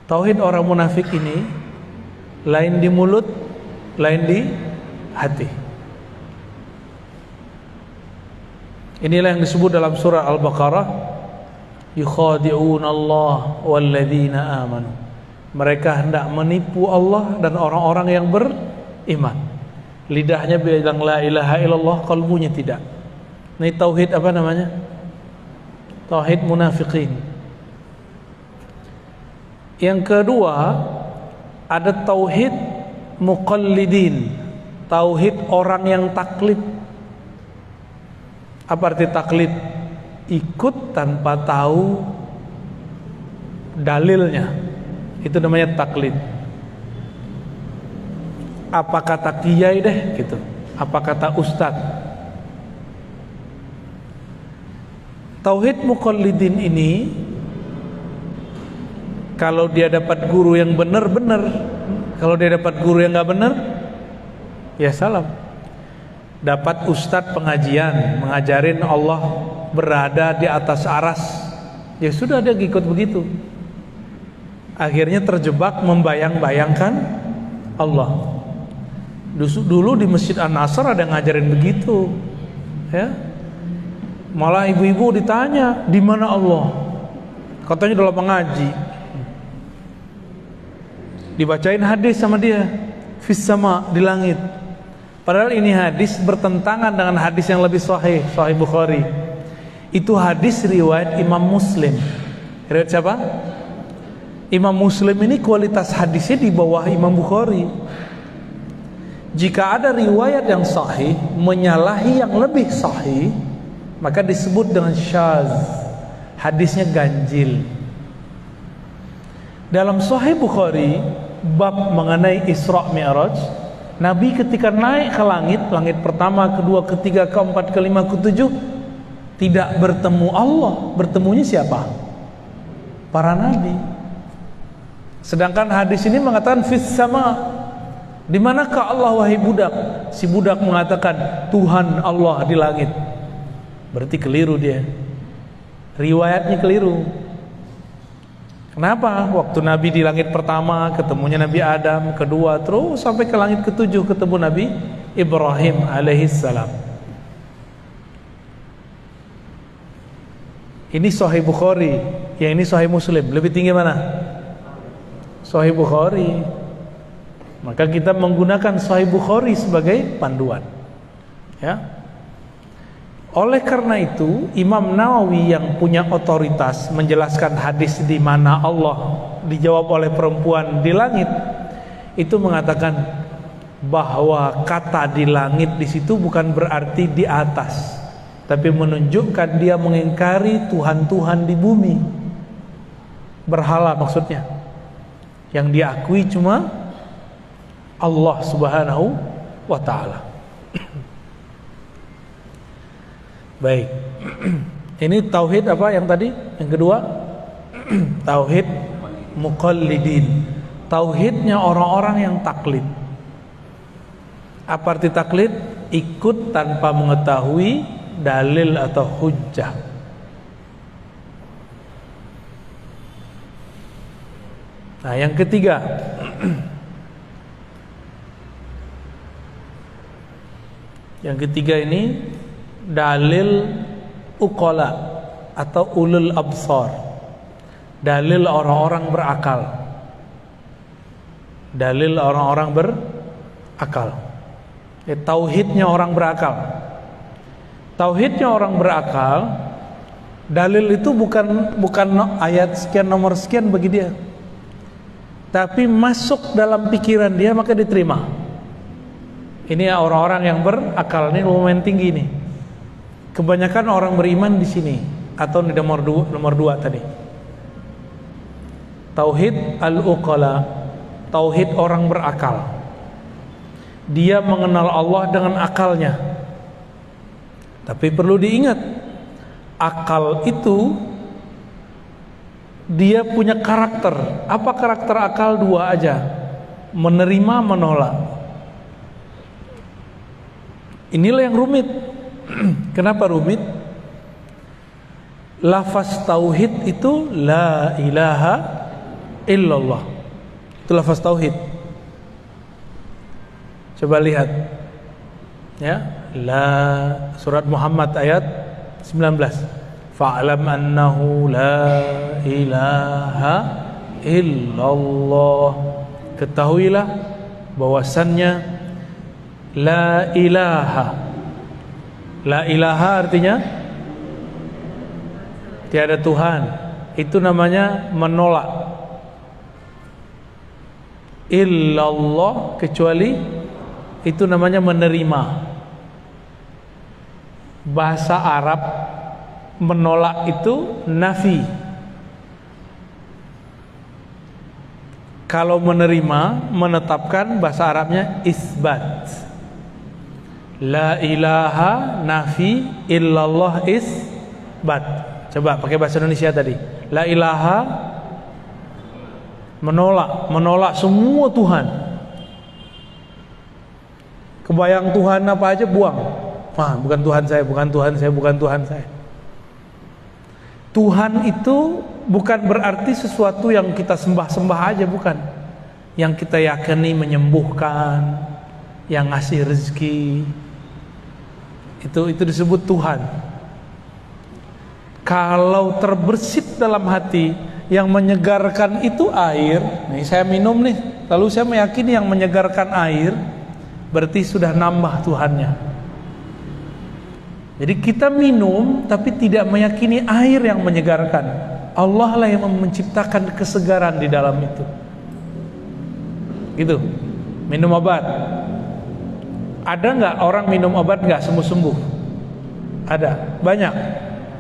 Speaker 5: Tauhid orang munafik ini lain di mulut, lain di hati. Inilah yang disebut dalam surah Al-Baqarah, yukhadi'un Allah walladzina amanu. Mereka hendak menipu Allah dan orang-orang yang beriman. Lidahnya bilang la ilaha illallah, kalbunya tidak. Ini tauhid apa namanya? Tauhid munafikin. Yang kedua, ada tauhid muqallidin, tauhid orang yang taklid. Apa arti taklid? Ikut tanpa tahu dalilnya, itu namanya taklid. Apa kata kiai deh gitu, apa kata ustadz. Tauhid muqallidin ini, kalau dia dapat guru yang benar-benar, kalau dia dapat guru yang nggak benar, ya salam. Dapat ustadz pengajian mengajarin Allah berada di atas aras, ya sudah dia ikut begitu. akhirnya terjebak membayang-bayangkan Allah. Dulu di Masjid An-Nasr ada yang ngajarin begitu, ya. Malah ibu-ibu ditanya, di mana Allah? Katanya dalam mengaji. Dibacain hadis sama dia, fis sama, di langit. Padahal ini hadis bertentangan dengan hadis yang lebih sahih, Sahih Bukhari. Itu hadis riwayat Imam Muslim. Riwayat siapa? Imam Muslim ini kualitas hadisnya di bawah Imam Bukhari. Jika ada riwayat yang sahih menyalahi yang lebih sahih, maka disebut dengan syadz. Hadisnya ganjil. Dalam Sahih Bukhari, bab mengenai Isra Mi'raj, Nabi ketika naik ke langit, langit pertama, kedua, ketiga, keempat, kelima, ketujuh, tidak bertemu Allah. Bertemunya siapa? Para nabi. Sedangkan hadis ini mengatakan fis sama. Di manakah Allah wahai budak? Si budak mengatakan Tuhan Allah di langit. Berarti keliru dia. Riwayatnya keliru. Kenapa? Waktu Nabi di langit pertama ketemunya Nabi Adam, kedua terus sampai ke langit ketujuh ketemu Nabi Ibrahim alaihissalam. Ini Sahih Bukhari, yang ini Sahih Muslim. Lebih tinggi mana? Sahih Bukhari. Maka kita menggunakan Sahih Bukhari sebagai panduan, ya. Oleh karena itu, Imam Nawawi yang punya otoritas menjelaskan hadis di mana Allah dijawab oleh perempuan di langit, itu mengatakan bahwa kata di langit di situ bukan berarti di atas, tapi menunjukkan dia mengingkari Tuhan-Tuhan di bumi. Berhala maksudnya. Yang diakui cuma Allah Subhanahu wa ta'ala. Baik. Ini tauhid apa yang tadi? Yang kedua, tauhid muqallidin. Tauhidnya orang-orang yang taklid. Apa arti taklid? Ikut tanpa mengetahui dalil atau hujjah. Nah, yang ketiga, yang ketiga ini dalil uqala atau ulul absar. Dalil orang-orang berakal. Dalil orang-orang berakal. Tauhidnya orang berakal. Tauhidnya orang berakal, dalil itu bukan ayat sekian nomor sekian bagi dia, tapi masuk dalam pikiran dia maka diterima. Ini orang-orang yang berakal, ini lumayan tinggi nih. Kebanyakan orang beriman di sini atau di nomor dua tadi. Tauhid al-uqala, tauhid orang berakal. Dia mengenal Allah dengan akalnya. Tapi perlu diingat, akal itu dia punya karakter. Apa karakter akal? Dua aja. Menerima, menolak. Inilah yang rumit. Kenapa rumit? Lafaz tauhid itu la ilaha illallah. Itu lafaz tauhid. Coba lihat. Ya, surat Muhammad ayat 19. Fa'lam annahu la ilaha illallah. Ketahuilah bahwasannya la ilaha. La ilaha artinya tiada Tuhan. Itu namanya menolak. Illallah, kecuali, itu namanya menerima. Bahasa Arab menolak itu nafi. Kalau menerima, menetapkan, bahasa Arabnya isbat. La ilaha nafi, illallah isbat. Coba pakai bahasa Indonesia tadi. La ilaha menolak semua Tuhan. Kebayang Tuhan apa aja buang. Wah, bukan Tuhan saya, bukan Tuhan saya, bukan Tuhan saya. Tuhan itu bukan berarti sesuatu yang kita sembah-sembah aja, bukan. Yang kita yakini menyembuhkan, yang ngasih rezeki, itu disebut Tuhan. Kalau terbersit dalam hati, yang menyegarkan itu air. Nih saya minum nih, lalu saya meyakini yang menyegarkan air, berarti sudah nambah Tuhannya. Jadi kita minum tapi tidak meyakini air yang menyegarkan. Allah lah yang menciptakan kesegaran di dalam itu. Gitu. Minum obat. Ada nggak orang minum obat nggak sembuh-sembuh? Ada, banyak.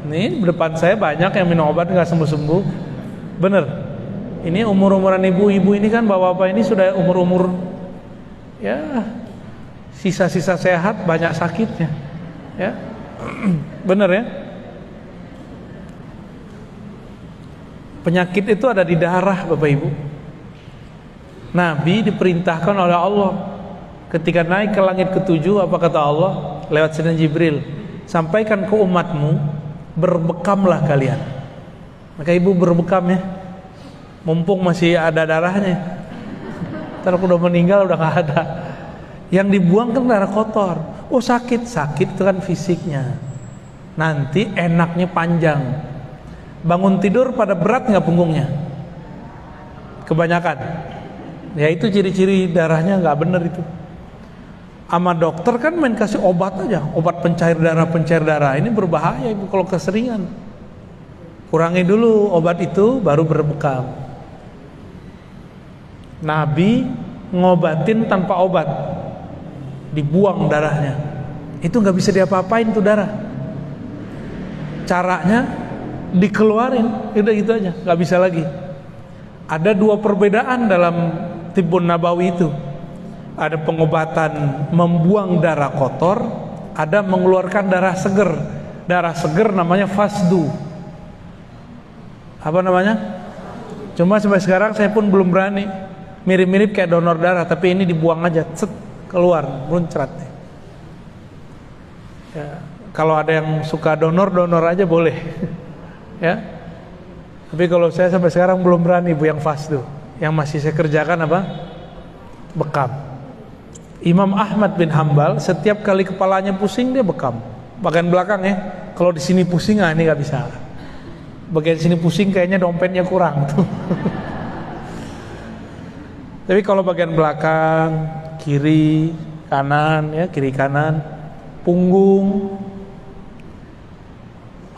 Speaker 5: Nih depan saya banyak yang minum obat nggak sembuh-sembuh. Bener. Ini umur-umuran ibu-ibu ini kan, bapak-bapak ini sudah umur-umur ya sisa-sisa sehat, banyak sakitnya. Ya. Bener ya. Penyakit itu ada di darah, Bapak Ibu. Nabi diperintahkan oleh Allah ketika naik ke langit ketujuh, apa kata Allah lewat Sayyidina Jibril, sampaikan ke umatmu, berbekamlah kalian. Maka ibu berbekam ya, mumpung masih ada darahnya. Ntar udah meninggal udah gak ada. Yang dibuang kan darah kotor. Oh sakit itu kan fisiknya. Nanti enaknya panjang. Bangun tidur pada berat nggak punggungnya? Kebanyakan. Ya itu ciri-ciri darahnya nggak bener itu. Sama dokter kan main kasih obat aja, obat pencair darah. Ini berbahaya ibu kalau keseringan. Kurangi dulu obat itu, baru berbekam. Nabi ngobatin tanpa obat, dibuang darahnya. Itu nggak bisa diapa-apain tuh darah. Caranya dikeluarin, udah gitu aja, nggak bisa lagi. Ada dua perbedaan dalam Tibbun Nabawi itu. Ada pengobatan membuang darah kotor, ada mengeluarkan darah seger. Darah seger namanya fasdu. Apa namanya? Cuma sampai sekarang saya pun belum berani. Mirip-mirip kayak donor darah, tapi ini dibuang aja, set, keluar, muncrat. Ya, kalau ada yang suka donor aja boleh. Ya. Tapi kalau saya sampai sekarang belum berani Bu yang fasdu. Yang masih saya kerjakan apa? Bekam. Imam Ahmad bin Hambal setiap kali kepalanya pusing dia bekam. Bagian belakang ya. Kalau di sini pusing, ini nggak bisa. Bagian sini pusing kayaknya dompetnya kurang tuh. Tapi kalau bagian belakang, kiri, kanan ya, kiri kanan, punggung,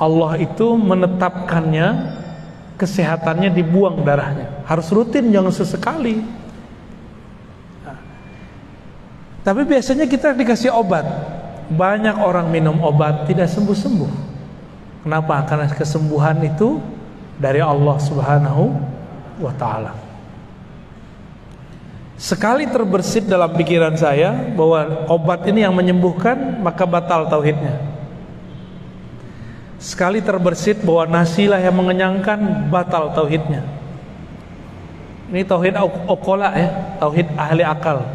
Speaker 5: Allah itu menetapkannya, kesehatannya dibuang darahnya. Harus rutin, jangan sesekali. Nah, tapi biasanya kita dikasih obat. Banyak orang minum obat tidak sembuh-sembuh. Kenapa? Karena kesembuhan itu dari Allah Subhanahu wa ta'ala. Sekali terbersit dalam pikiran saya bahwa obat ini yang menyembuhkan, maka batal tauhidnya. Sekali terbersit bahwa nasilah yang mengenyangkan, batal tauhidnya. Ini tauhid uqala ya, tauhid ahli akal.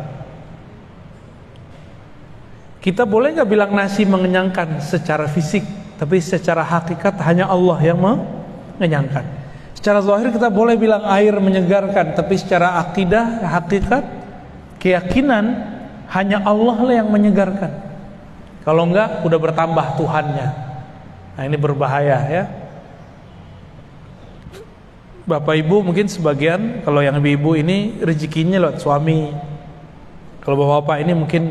Speaker 5: Kita boleh nggak bilang nasi mengenyangkan secara fisik, tapi secara hakikat hanya Allah yang mengenyangkan. Secara zahir kita boleh bilang air menyegarkan, tapi secara akidah, hakikat, keyakinan hanya Allah lah yang menyegarkan. Kalau enggak, udah bertambah Tuhannya. Nah ini berbahaya ya. Bapak ibu mungkin sebagian, kalau yang ibu-ibu ini rezekinya lewat suami. Kalau bapak-bapak ini mungkin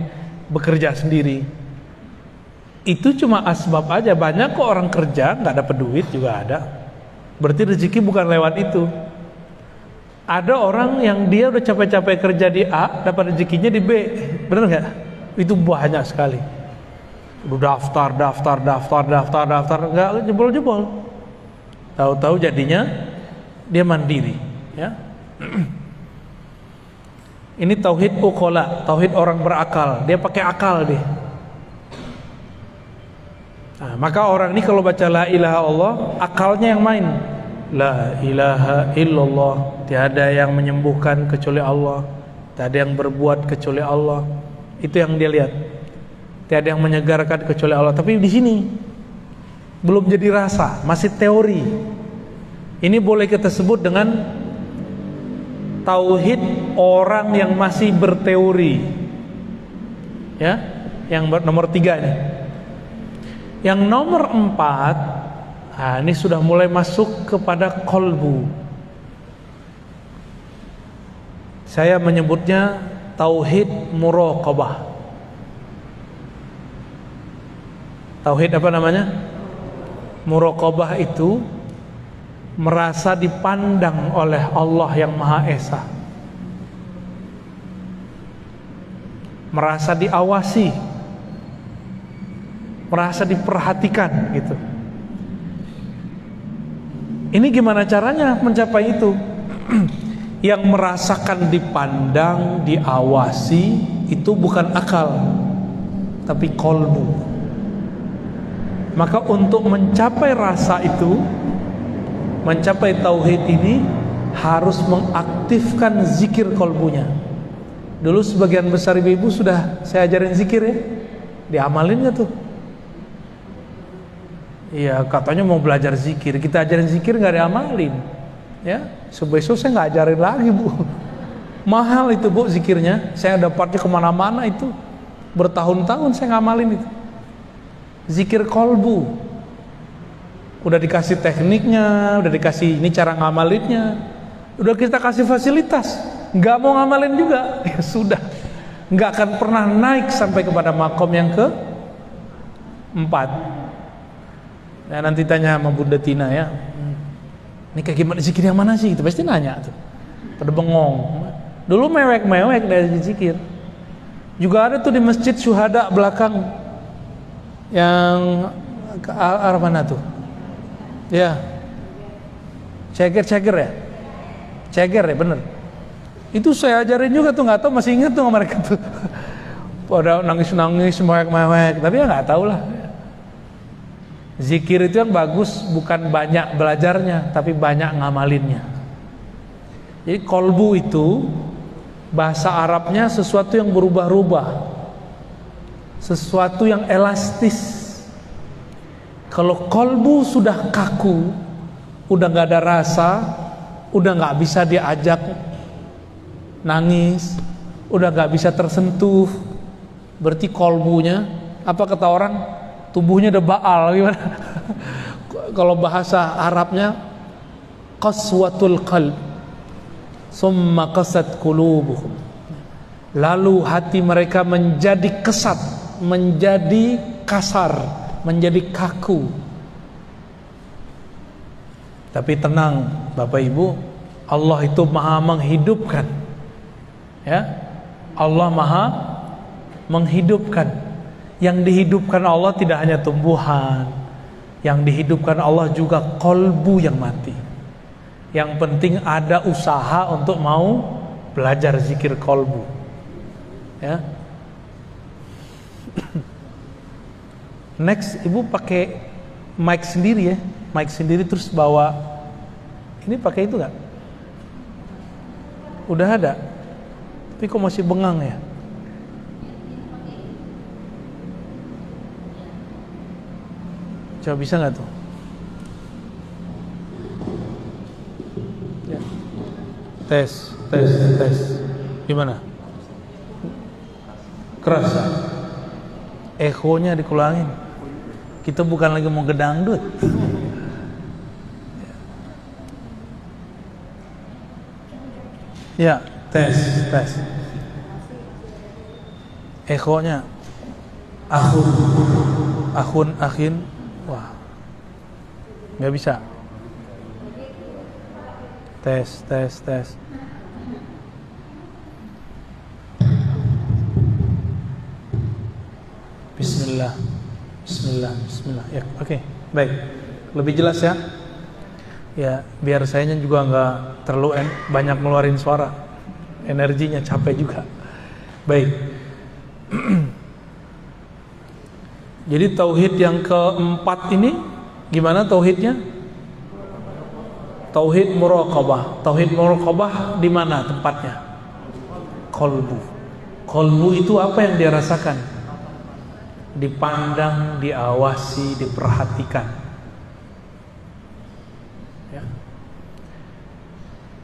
Speaker 5: bekerja sendiri. Itu cuma asbab aja. Banyak kok orang kerja nggak dapat duit juga ada. Berarti rezeki bukan lewat itu. Ada orang yang dia udah capek-capek kerja di A, dapat rezekinya di B. Bener nggak? Itu banyak sekali. Udah daftar, nggak jebol-jebol. Tahu-tahu jadinya dia mandiri. Ya. Ini tauhid uqala, tauhid orang berakal. Dia pakai akal deh. Nah, maka orang ini kalau baca la ilaha Allah, akalnya yang main. La ilaha illallah, tiada yang menyembuhkan kecuali Allah, tiada yang berbuat kecuali Allah. Itu yang dia lihat. Tiada yang menyegarkan kecuali Allah. Tapi di sini belum jadi rasa, masih teori. Ini boleh kita sebut dengan tauhid orang yang masih berteori. Ya, yang nomor 3 ini. Yang nomor 4, nah ini sudah mulai masuk kepada kolbu. Saya menyebutnya tauhid muraqabah. Tauhid apa namanya? Muraqabah itu merasa dipandang oleh Allah yang Maha Esa, merasa diawasi, merasa diperhatikan gitu. Ini gimana caranya mencapai itu? Yang merasakan dipandang, diawasi itu bukan akal, tapi kolbu. Maka untuk mencapai rasa itu, mencapai tauhid ini, harus mengaktifkan zikir kolbunya. Dulu sebagian besar ibu-ibu sudah saya ajarin zikir ya, diamalin gak tuh? Iya, katanya mau belajar zikir, kita ajarin zikir gak diamalin. Ya, besok saya nggak ajarin lagi bu. Mahal itu bu zikirnya, saya dapatnya kemana-mana itu, bertahun-tahun saya ngamalin itu. Zikir kolbu, udah dikasih tekniknya, udah dikasih ini cara ngamalinnya, udah kita kasih fasilitas, nggak mau ngamalin juga, ya sudah, nggak akan pernah naik sampai kepada makom yang ke-4. Nah, nanti tanya sama Bunda Tina ya, ini kayak gimana zikir yang mana sih? Itu pasti nanya tuh, pada bengong. Dulu mewek-mewek dari zikir. Juga ada tuh di masjid Syuhada belakang, yang ke arah mana tuh? Ya, ceger ya, ceger ya bener. Itu saya ajarin juga tuh, nggak tahu masih ingat tuh mereka tuh. Pada nangis-nangis, mewek-mewek, tapi ya nggak tahu lah. Zikir itu yang bagus bukan banyak belajarnya, tapi banyak ngamalinnya. Jadi kolbu itu bahasa Arabnya sesuatu yang berubah-ubah, sesuatu yang elastis. Kalau kolbu sudah kaku, udah nggak ada rasa, udah nggak bisa diajak nangis, udah nggak bisa tersentuh, berarti kolbunya, apa kata orang, tubuhnya udah baal gimana? Kalau bahasa Arabnya qaswatul qalb, summa qasat qulubuhum. Lalu hati mereka menjadi kesat, menjadi kasar, menjadi kaku. Tapi tenang Bapak Ibu, Allah itu maha menghidupkan. Ya, Allah maha menghidupkan. Yang dihidupkan Allah tidak hanya tumbuhan, yang dihidupkan Allah juga kolbu yang mati. Yang penting ada usaha untuk mau belajar zikir kolbu. Ya. Next, ibu pakai mic sendiri ya, mic sendiri terus bawa. Ini pakai itu nggak? Udah ada, tapi kok masih bengang ya? Coba bisa nggak tuh? Ya. Tes. Gimana? Keras. Ekonya dikurangin. Kita bukan lagi mau gedangdut. Ya, tes. Ekonya akhin. Wah. Nggak bisa. Tes. Bismillah. Ya, oke. Baik. Lebih jelas ya? Ya, biar sayanya juga nggak terlalu banyak ngeluarin suara. Energinya capek juga. Baik. Jadi tauhid yang keempat ini gimana tauhidnya? Tauhid muraqabah. Tauhid muraqabah di mana tempatnya? Kolbu. Kolbu itu apa yang dia rasakan? Dipandang, diawasi, diperhatikan. Ya.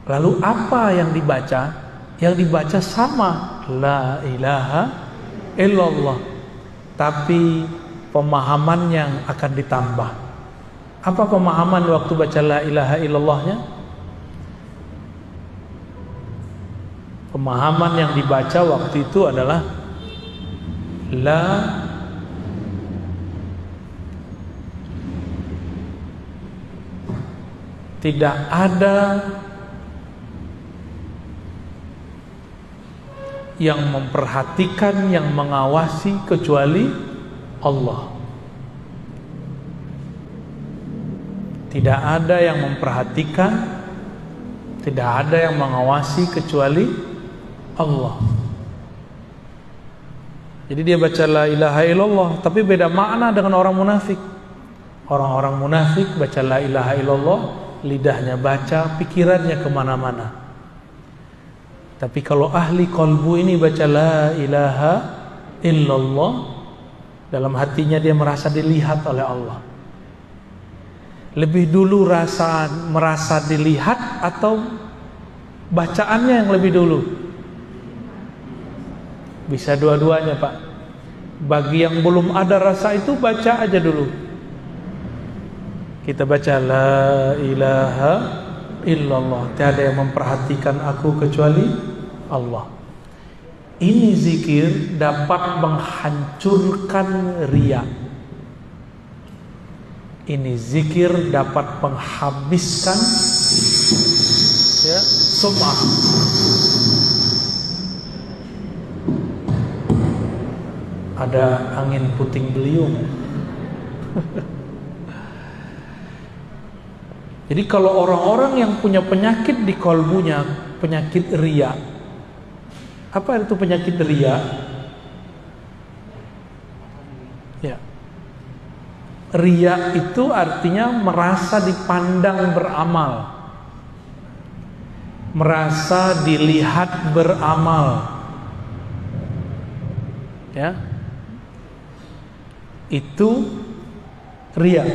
Speaker 5: Lalu apa yang dibaca? Yang dibaca sama, la ilaha illallah, tapi pemahaman yang akan ditambah. Apa pemahaman waktu baca la ilaha illallahnya? Pemahaman yang dibaca waktu itu adalah tidak ada yang memperhatikan, yang mengawasi kecuali Allah. Tidak ada yang memperhatikan, tidak ada yang mengawasi kecuali Allah. Jadi dia baca la ilaha illallah, tapi beda makna dengan orang munafik. Orang-orang munafik baca la ilaha illallah, lidahnya baca, pikirannya kemana-mana. Tapi kalau ahli qalbu ini baca la ilaha illallah, dalam hatinya dia merasa dilihat oleh Allah. Lebih dulu merasa dilihat atau bacaannya yang lebih dulu? Bisa dua-duanya, Pak. Bagi yang belum ada rasa itu, baca aja dulu. Kita baca la ilaha illallah, tiada yang memperhatikan aku kecuali Allah. Ini zikir dapat menghancurkan riya. Ini zikir dapat menghabiskan sum'ah. Ada angin puting beliung. Jadi kalau orang-orang yang punya penyakit di kolbunya, penyakit riya. Apa itu penyakit riya? Ya. Riya itu artinya merasa dipandang beramal, merasa dilihat beramal. Ya. Itu riya.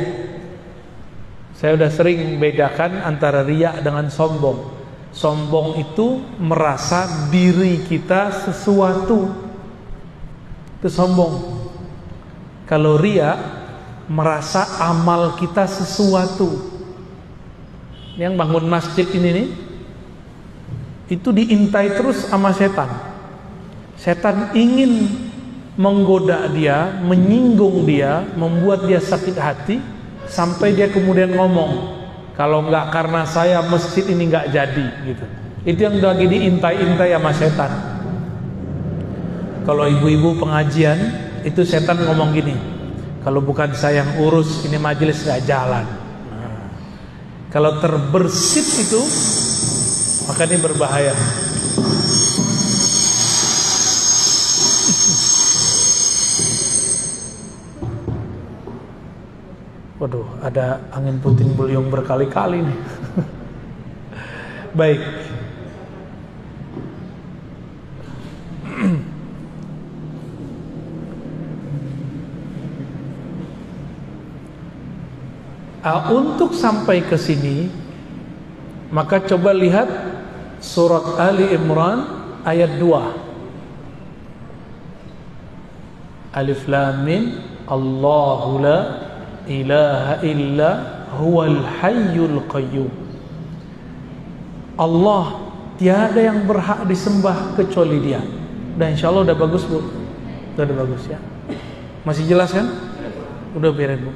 Speaker 5: Saya sudah sering bedakan antara riya dengan sombong. Sombong itu merasa diri kita sesuatu, itu sombong. Kalau riya merasa amal kita sesuatu. Yang bangun masjid ini nih, itu diintai terus sama setan. Setan ingin menggoda dia, menyinggung dia, membuat dia sakit hati, sampai dia kemudian ngomong, kalau enggak karena saya masjid ini enggak jadi, gitu. Itu yang lagi diintai-intai sama setan. Kalau ibu-ibu pengajian, itu setan ngomong gini, kalau bukan saya yang urus, ini majelis enggak jalan. Kalau terbersit itu, maka ini berbahaya. Waduh, ada angin puting beliung berkali-kali nih. Baik. Untuk sampai ke sini, maka coba lihat surat Ali Imran ayat 2. Alif Lam Mim, Allahu la ilaha illa huwal hayyul qayyum. Allah tiada yang berhak disembah kecuali Dia. Dan insyaallah udah bagus, Bu. Udah bagus ya. Masih jelas kan? Udah beres, Bu.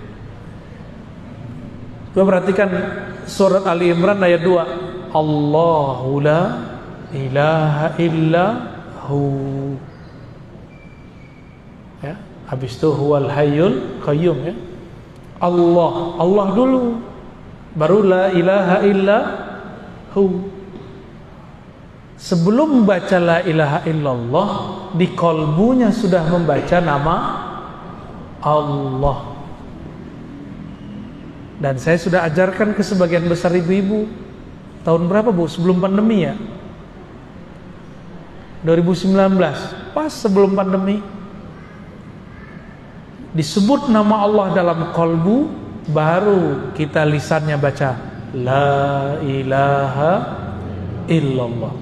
Speaker 5: Coba perhatikan surat Ali Imran ayat 2. Allahu la ilaha illa hu. Ya, habis itu huwal hayyul qayyum ya. Allah dulu, baru la ilaha illa hu. Sebelum baca la ilaha illallah, di kolbunya sudah membaca nama Allah. Dan saya sudah ajarkan ke sebagian besar ibu-ibu. Tahun berapa, Bu? Sebelum pandemi ya? 2019, pas sebelum pandemi. Disebut nama Allah dalam kolbu, baru kita lisannya baca la ilaha illallah.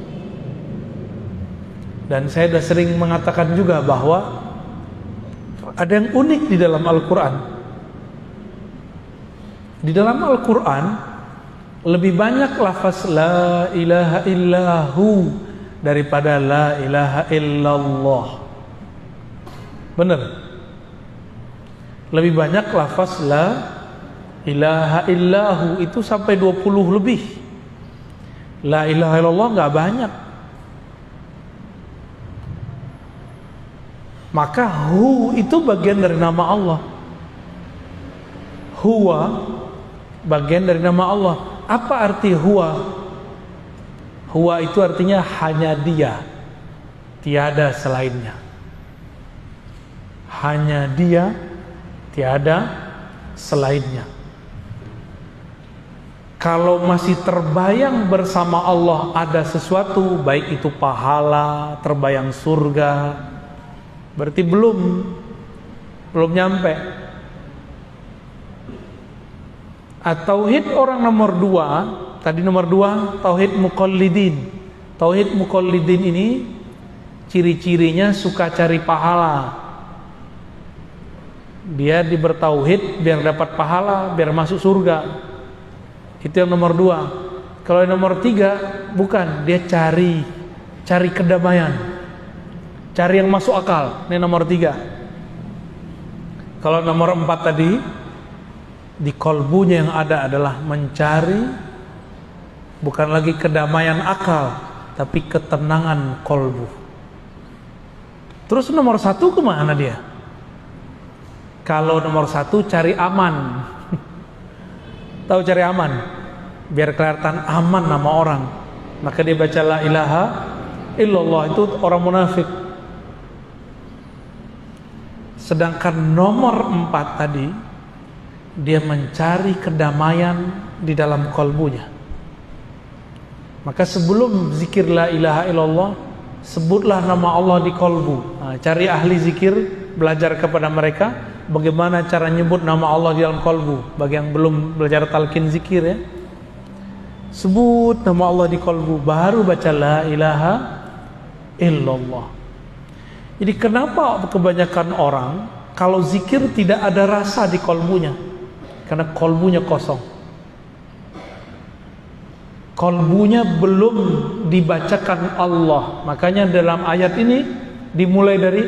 Speaker 5: Dan saya sudah sering mengatakan juga bahwa ada yang unik di dalam Al-Quran. Di dalam Al-Quran lebih banyak lafaz la ilaha illahu daripada la ilaha illallah. Benar? Lebih banyak lafaz la ilaha illahu itu sampai 20 lebih. La ilaha illallah nggak banyak. Maka hu itu bagian dari nama Allah. Huwa bagian dari nama Allah. Apa arti huwa? Huwa itu artinya hanya dia, tiada selainnya. Hanya dia, tiada selainnya. Kalau masih terbayang bersama Allah ada sesuatu, baik itu pahala, terbayang surga, berarti belum nyampe. Tauhid orang nomor 2, tadi nomor 2 tauhid muqallidin. Tauhid muqallidin ini ciri-cirinya suka cari pahala. Dia bertauhid biar dapat pahala, biar masuk surga. Itu yang nomor 2. Kalau yang nomor 3 bukan, dia cari kedamaian, cari yang masuk akal. Ini nomor 3. Kalau nomor 4 tadi, di kolbunya yang ada adalah mencari bukan lagi kedamaian akal, tapi ketenangan kolbu. Terus nomor 1 kemana dia? Kalau nomor 1 cari aman. Tahu cari aman? Biar kelihatan aman nama orang, maka dia baca la ilaha illallah. Itu orang munafik. Sedangkan nomor 4 tadi, dia mencari kedamaian di dalam kolbunya. Maka sebelum zikir la ilaha illallah, sebutlah nama Allah di kolbu. Nah, cari ahli zikir, belajar kepada mereka bagaimana cara nyebut nama Allah di dalam kolbu. Bagi yang belum belajar talqin zikir ya, sebut nama Allah di kolbu, baru baca la ilaha illallah. Jadi kenapa kebanyakan orang kalau zikir tidak ada rasa di kolbunya? Karena kolbunya kosong. Kolbunya belum dibacakan Allah. Makanya dalam ayat ini dimulai dari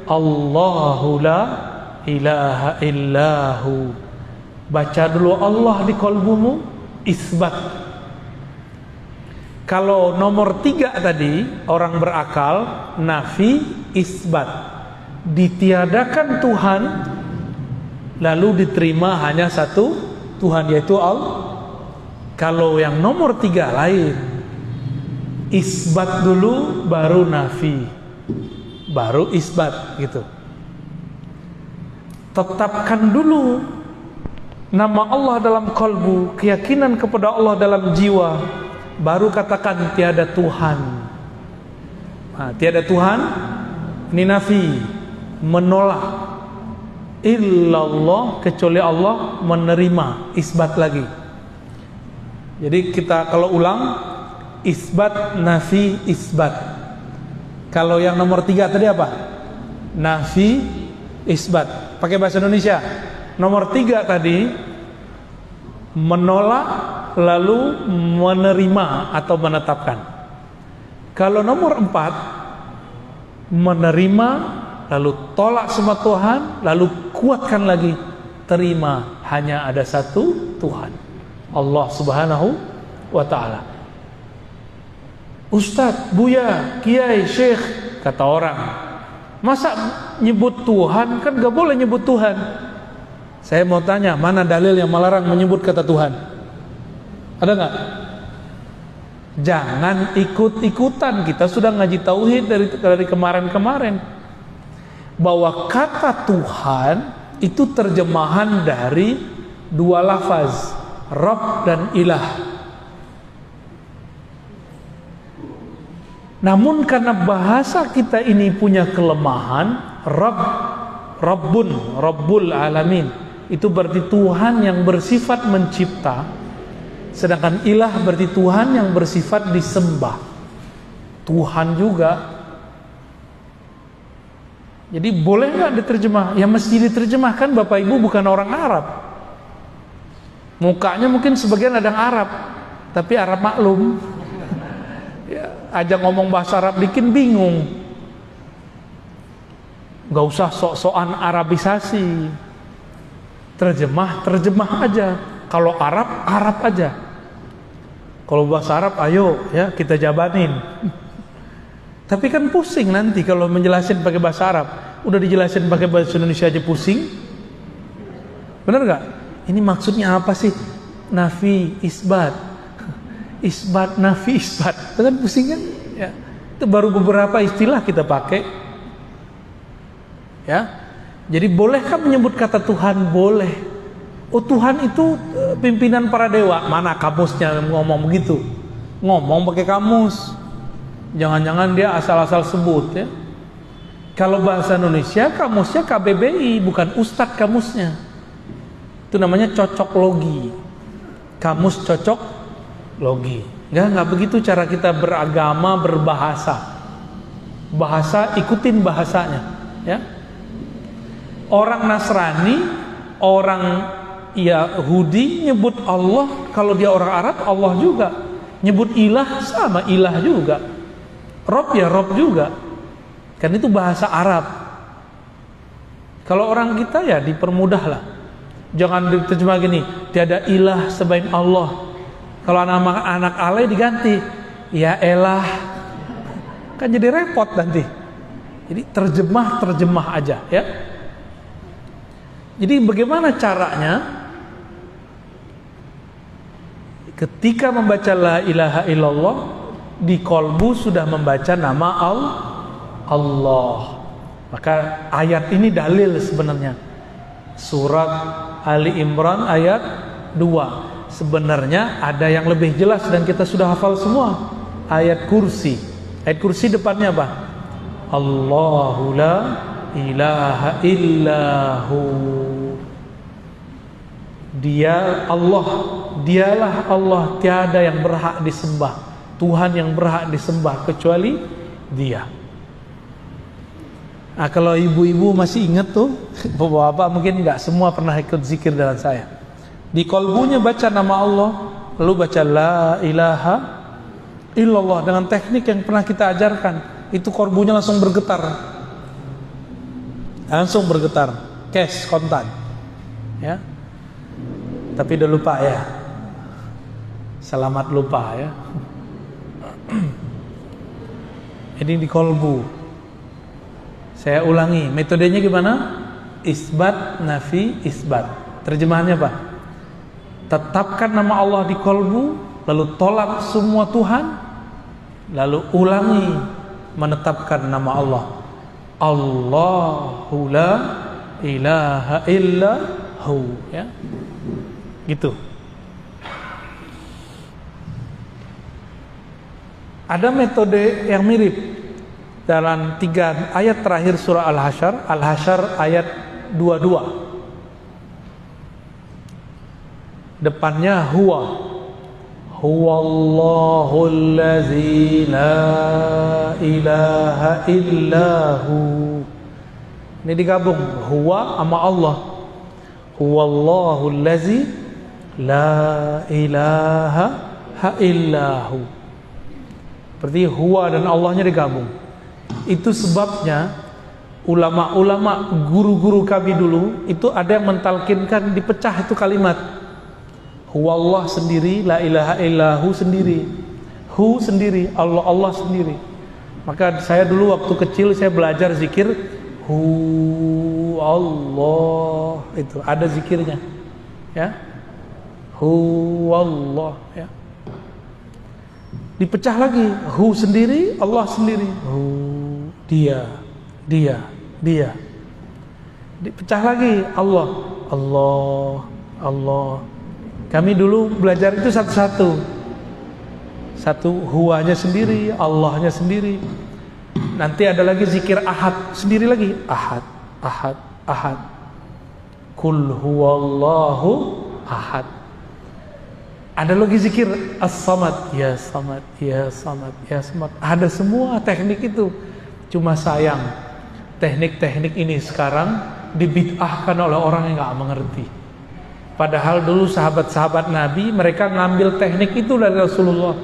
Speaker 5: Allahu la ilaha illahu. Baca dulu Allah di kolbumu, isbat. Kalau nomor 3 tadi, orang berakal, nafi, isbat. Ditiadakan Tuhan, lalu diterima hanya satu Tuhan, yaitu Allah. Kalau yang nomor 3 lain, isbat dulu baru nafi, baru isbat gitu. Tetapkan dulu nama Allah dalam kalbu, keyakinan kepada Allah dalam jiwa, baru katakan tiada Tuhan. Nah, tiada Tuhan ini nafi, menolak. Illallah, kecuali Allah, menerima, isbat lagi. Jadi kita kalau ulang, isbat, nafi, isbat. Kalau yang nomor 3 tadi apa? Nafi, isbat. Pakai bahasa Indonesia. Nomor 3 tadi menolak lalu menerima atau menetapkan. Kalau nomor 4 menerima lalu tolak semua Tuhan, lalu kuatkan lagi, terima hanya ada satu Tuhan, Allah Subhanahu wa ta'ala. Ustadz, Buya, Kiai, Syekh, kata orang, masa nyebut Tuhan? Kan gak boleh nyebut Tuhan. Saya mau tanya, mana dalil yang melarang menyebut kata Tuhan? Ada gak? Jangan ikut-ikutan. Kita sudah ngaji tauhid dari kemarin-kemarin, bahwa kata Tuhan itu terjemahan dari 2 lafaz, Rabb dan Ilah. Namun karena bahasa kita ini punya kelemahan, Rabbul Alamin, itu berarti Tuhan yang bersifat mencipta, Sedangkan ilah berarti Tuhan yang bersifat disembah. Tuhan juga. Jadi boleh nggak diterjemah? Ya mesti diterjemahkan. Bapak Ibu bukan orang Arab. Mukanya mungkin sebagian ada yang Arab, tapi Arab maklum. Ya, ajak ngomong bahasa Arab dikit bingung. Nggak usah sok-sokan Arabisasi. Terjemah aja. Kalau Arab, Arab aja. Kalau bahasa Arab, ayo ya kita jabanin. Tapi kan pusing nanti kalau menjelasin pakai bahasa Arab. Udah dijelasin pakai bahasa Indonesia aja pusing. Bener nggak? Ini maksudnya apa sih? Nafi, isbat. Isbat, nafi, isbat. Itu kan pusing kan? Ya. Itu baru beberapa istilah kita pakai. Ya. Jadi bolehkah menyebut kata Tuhan? Boleh. Oh Tuhan itu pimpinan para dewa. Mana kamusnya ngomong begitu? Ngomong pakai kamus. Jangan-jangan dia asal-asal sebut ya. Kalau bahasa Indonesia kamusnya KBBI, bukan Ustadz kamusnya. Itu namanya cocok logi. Kamus cocok logi. Enggak begitu cara kita beragama, berbahasa. Bahasa ikutin bahasanya, ya. Orang Nasrani, orang Yahudi nyebut Allah, kalau dia orang Arab Allah juga. Nyebut ilah sama ilah juga. Rob ya Rob juga. Kan itu bahasa Arab. Kalau orang kita ya dipermudah lah. Jangan diterjemah gini, tiada ilah selain Allah. Kalau anak alay diganti, ya elah. Kan jadi repot nanti. Jadi terjemah aja ya. Jadi bagaimana caranya? Ketika membaca la ilaha illallah, di kolbu sudah membaca nama Allah. Maka ayat ini dalil sebenarnya. Surat Ali Imran ayat 2. Sebenarnya ada yang lebih jelas dan kita sudah hafal semua. Ayat kursi. Ayat kursi depannya apa? Allahu la ilaha illahu. Dia Allah, dialah Allah, tiada yang berhak disembah, Tuhan yang berhak disembah kecuali Dia. Nah, kalau ibu-ibu masih ingat tuh, bapak-bapak mungkin nggak semua pernah ikut zikir dengan saya. Di kolbunya baca nama Allah, lalu baca la ilaha illallah dengan teknik yang pernah kita ajarkan. Itu kolbunya langsung bergetar. Langsung bergetar, cash kontan. Ya. Tapi udah lupa ya. Selamat lupa ya. Ini di kolbu. Saya ulangi, metodenya gimana? Isbat, nafi, isbat. Terjemahannya apa? Tetapkan nama Allah di kolbu, lalu tolak semua Tuhan, lalu ulangi menetapkan nama Allah. Allahu la ilaha illahu, ya. Gitu. Ada metode yang mirip dalam 3 ayat terakhir surah Al-Hasyr. Al-Hasyr ayat 22. Depannya huwa. Huwallahul ladzi la ilaha illahu. Ini digabung huwa sama Allah. Huwallahul ladzi la ilaha illahu. Berarti huwa dan Allahnya digabung. Itu sebabnya ulama-ulama, guru-guru kami dulu itu ada yang mentalkinkan dipecah itu kalimat. Huwallah sendiri, la ilaha illahu sendiri, hu sendiri, Allah sendiri. Maka saya dulu waktu kecil saya belajar zikir hu Allah, itu ada zikirnya, ya. Hu Allah, ya. Dipecah lagi, hu sendiri, Allah sendiri, hu dia. Dipecah lagi, Allah. Kami dulu belajar itu satu-satu. Satu huwanya sendiri, Allahnya sendiri. Nanti ada lagi zikir ahad sendiri lagi, ahad. Kul huwallahu ahad. Ada lagi zikir as-samad, ya samad, ya samad, ya samad. Ada semua teknik itu. Cuma sayang, teknik-teknik ini sekarang dibid'ahkan oleh orang yang nggak mengerti. Padahal dulu sahabat-sahabat Nabi mereka ngambil teknik itu dari Rasulullah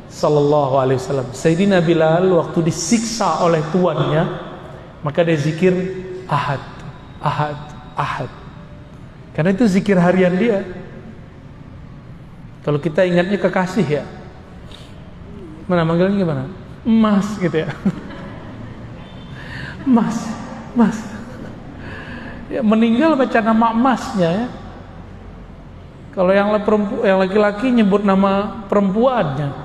Speaker 5: Sallallahu Alaihi Wasallam. Sayyidina Bilal waktu disiksa oleh tuannya, maka dia zikir ahad, ahad, ahad. Karena itu zikir harian dia. Kalau kita ingatnya kekasih ya, mana manggilnya gimana? Mas gitu ya. Mas, mas. Ya, meninggal baca nama emasnya ya. Kalau yang laki-laki nyebut nama perempuannya.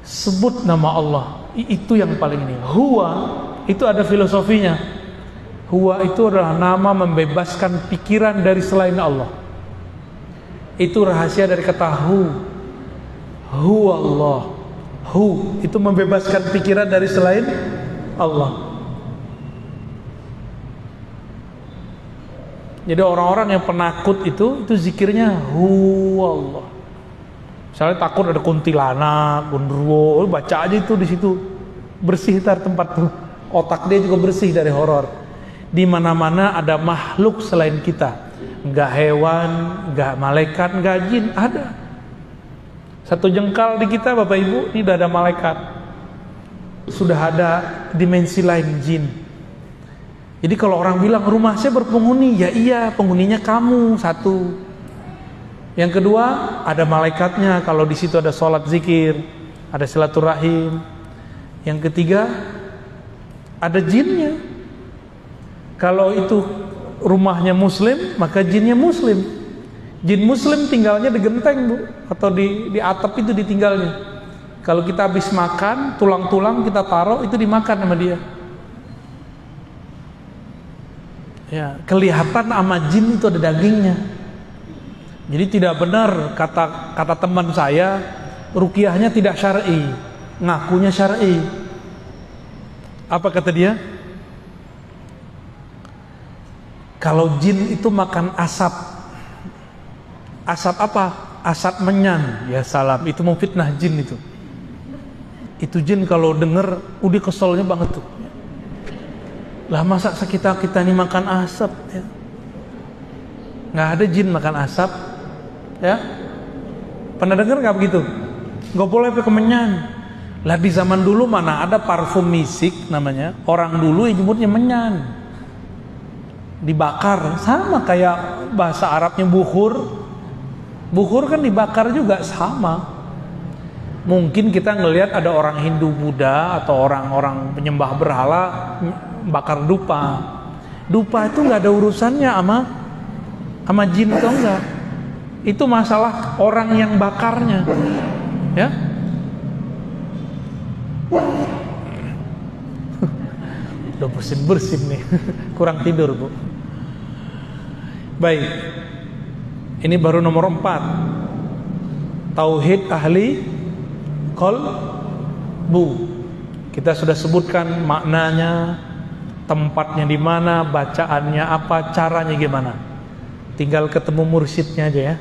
Speaker 5: Sebut nama Allah. Itu yang paling ini. Huwa itu ada filosofinya. Huwa itu adalah nama membebaskan pikiran dari selain Allah. Itu rahasia dari kata hu. Hu Allah. Hu itu membebaskan pikiran dari selain Allah. Jadi orang-orang yang penakut itu zikirnya hu Allah. Misalnya takut ada kuntilanak, gundurwo, baca aja itu di situ. Bersih tar tempat tuh. Otak dia juga bersih dari horor. Di mana-mana ada makhluk selain kita. Enggak hewan, enggak malaikat, enggak jin, ada. Satu jengkal di kita Bapak Ibu, ini udah ada malaikat. Sudah ada dimensi lain jin. Jadi kalau orang bilang rumah saya berpenghuni, ya iya, penghuninya kamu satu. Yang kedua, ada malaikatnya kalau di situ ada sholat zikir, ada silaturahim. Yang ketiga, ada jinnya. Kalau itu rumahnya muslim, maka jinnya muslim. Jin muslim tinggalnya di genteng Bu, atau di atap itu ditinggalnya. Kalau kita habis makan, tulang-tulang kita taruh, itu dimakan sama dia. Ya, kelihatan sama jin itu ada dagingnya. Jadi tidak benar kata teman saya, ruqyahnya tidak syar'i, ngakunya syar'i. Apa kata dia? Kalau jin itu makan asap. Asap apa? Asap menyan. Ya salam, itu mau fitnah jin itu. Itu jin kalau denger, udah keselnya banget tuh. Lah masa kita ini makan asap ya? Nggak ada jin makan asap ya? Pernah dengar nggak begitu? Nggak boleh pakai menyan. Lah di zaman dulu mana ada parfum misik namanya, orang dulu yang nyebutnya menyan, dibakar, sama kayak bahasa Arabnya bukhur. Bukhur kan dibakar juga, sama. Mungkin kita ngelihat ada orang Hindu Buddha atau orang-orang penyembah berhala bakar dupa. Dupa itu nggak ada urusannya sama jin atau enggak. Itu masalah orang yang bakarnya, ya. Udah bersin nih, kurang tidur Bu. Baik, ini baru nomor 4. Tauhid ahli qalbu. Kita sudah sebutkan maknanya, tempatnya di mana, bacaannya apa, caranya gimana. Tinggal ketemu mursyidnya aja ya.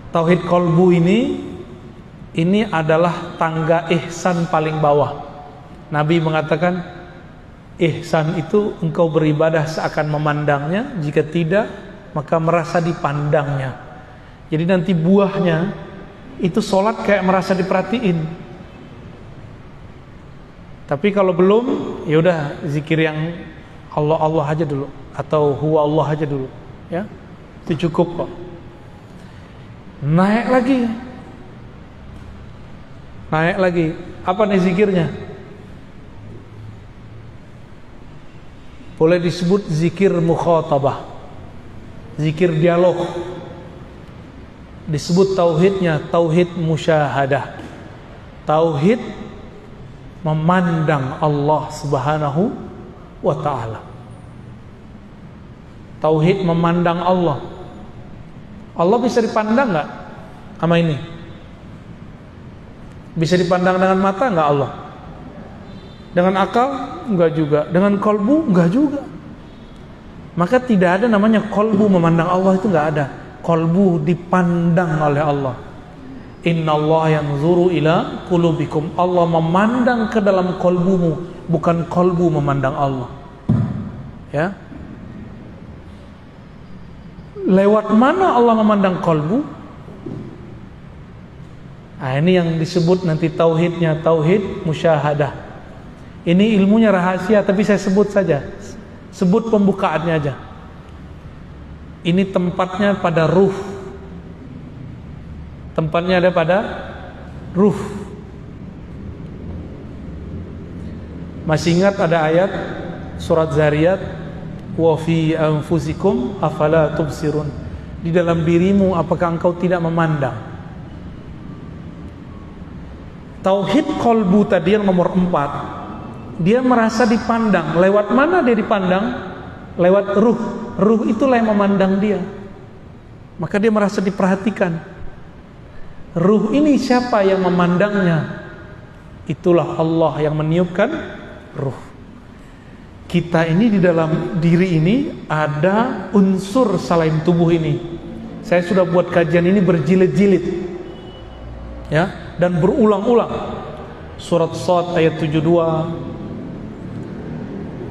Speaker 5: Tauhid qalbu ini adalah tangga ihsan paling bawah. Nabi mengatakan ihsan itu engkau beribadah seakan memandangnya, jika tidak maka merasa dipandangnya. Jadi nanti buahnya itu sholat kayak merasa diperhatiin. Tapi kalau belum, ya udah zikir yang Allah aja dulu, atau huwa Allah aja dulu, ya itu cukup kok. Naik lagi, apa nih zikirnya? Boleh disebut zikir mukhatabah, zikir dialog. Disebut tauhidnya tauhid musyahadah, tauhid memandang Allah Subhanahu wa ta'ala. Tauhid memandang Allah. Allah bisa dipandang nggak sama ini? Bisa dipandang dengan mata nggak Allah? Dengan akal? Enggak juga. Dengan kalbu? Enggak juga. Maka tidak ada namanya kolbu memandang Allah, itu nggak ada. Kolbu dipandang oleh Allah. Innallaha yanzuru ila qulubikum. Allah memandang ke dalam kolbumu, bukan kolbu memandang Allah. Ya. Lewat mana Allah memandang kolbu? Nah, ini yang disebut nanti tauhidnya, tauhid musyahadah. Ini ilmunya rahasia, tapi saya sebut saja. Sebut pembukaannya aja. Ini tempatnya pada ruh. Tempatnya ada pada ruh. Masih ingat ada ayat surat Zariyat, wa fi anfusikum afala tubsirun. Di dalam dirimu apakah engkau tidak memandang? Tauhid kolbu tadi yang nomor 4, dia merasa dipandang. Lewat mana dia dipandang? Lewat ruh. Ruh itulah yang memandang dia. Maka dia merasa diperhatikan. Ruh ini siapa yang memandangnya? Itulah Allah yang meniupkan ruh. Kita ini di dalam diri ini ada unsur selain tubuh ini. Saya sudah buat kajian ini berjilid-jilid, ya, dan berulang-ulang. Surat Shad ayat 72,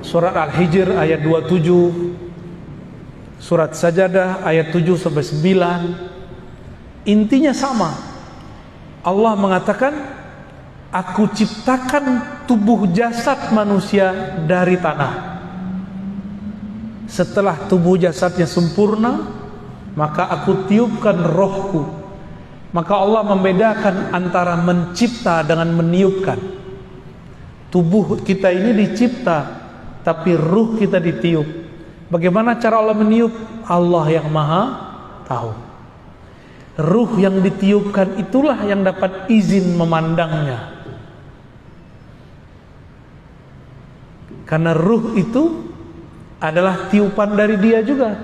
Speaker 5: surat Al-Hijr ayat 27, surat Sajadah ayat 7 sampai 9. Intinya sama. Allah mengatakan, aku ciptakan tubuh jasad manusia dari tanah. Setelah tubuh jasadnya sempurna, maka aku tiupkan rohku. Maka Allah membedakan antara mencipta dengan meniupkan. Tubuh kita ini dicipta, tapi ruh kita ditiup. Bagaimana cara Allah meniup? Allah yang maha tahu. Ruh yang ditiupkan itulah yang dapat izin memandangnya. Karena ruh itu adalah tiupan dari dia juga.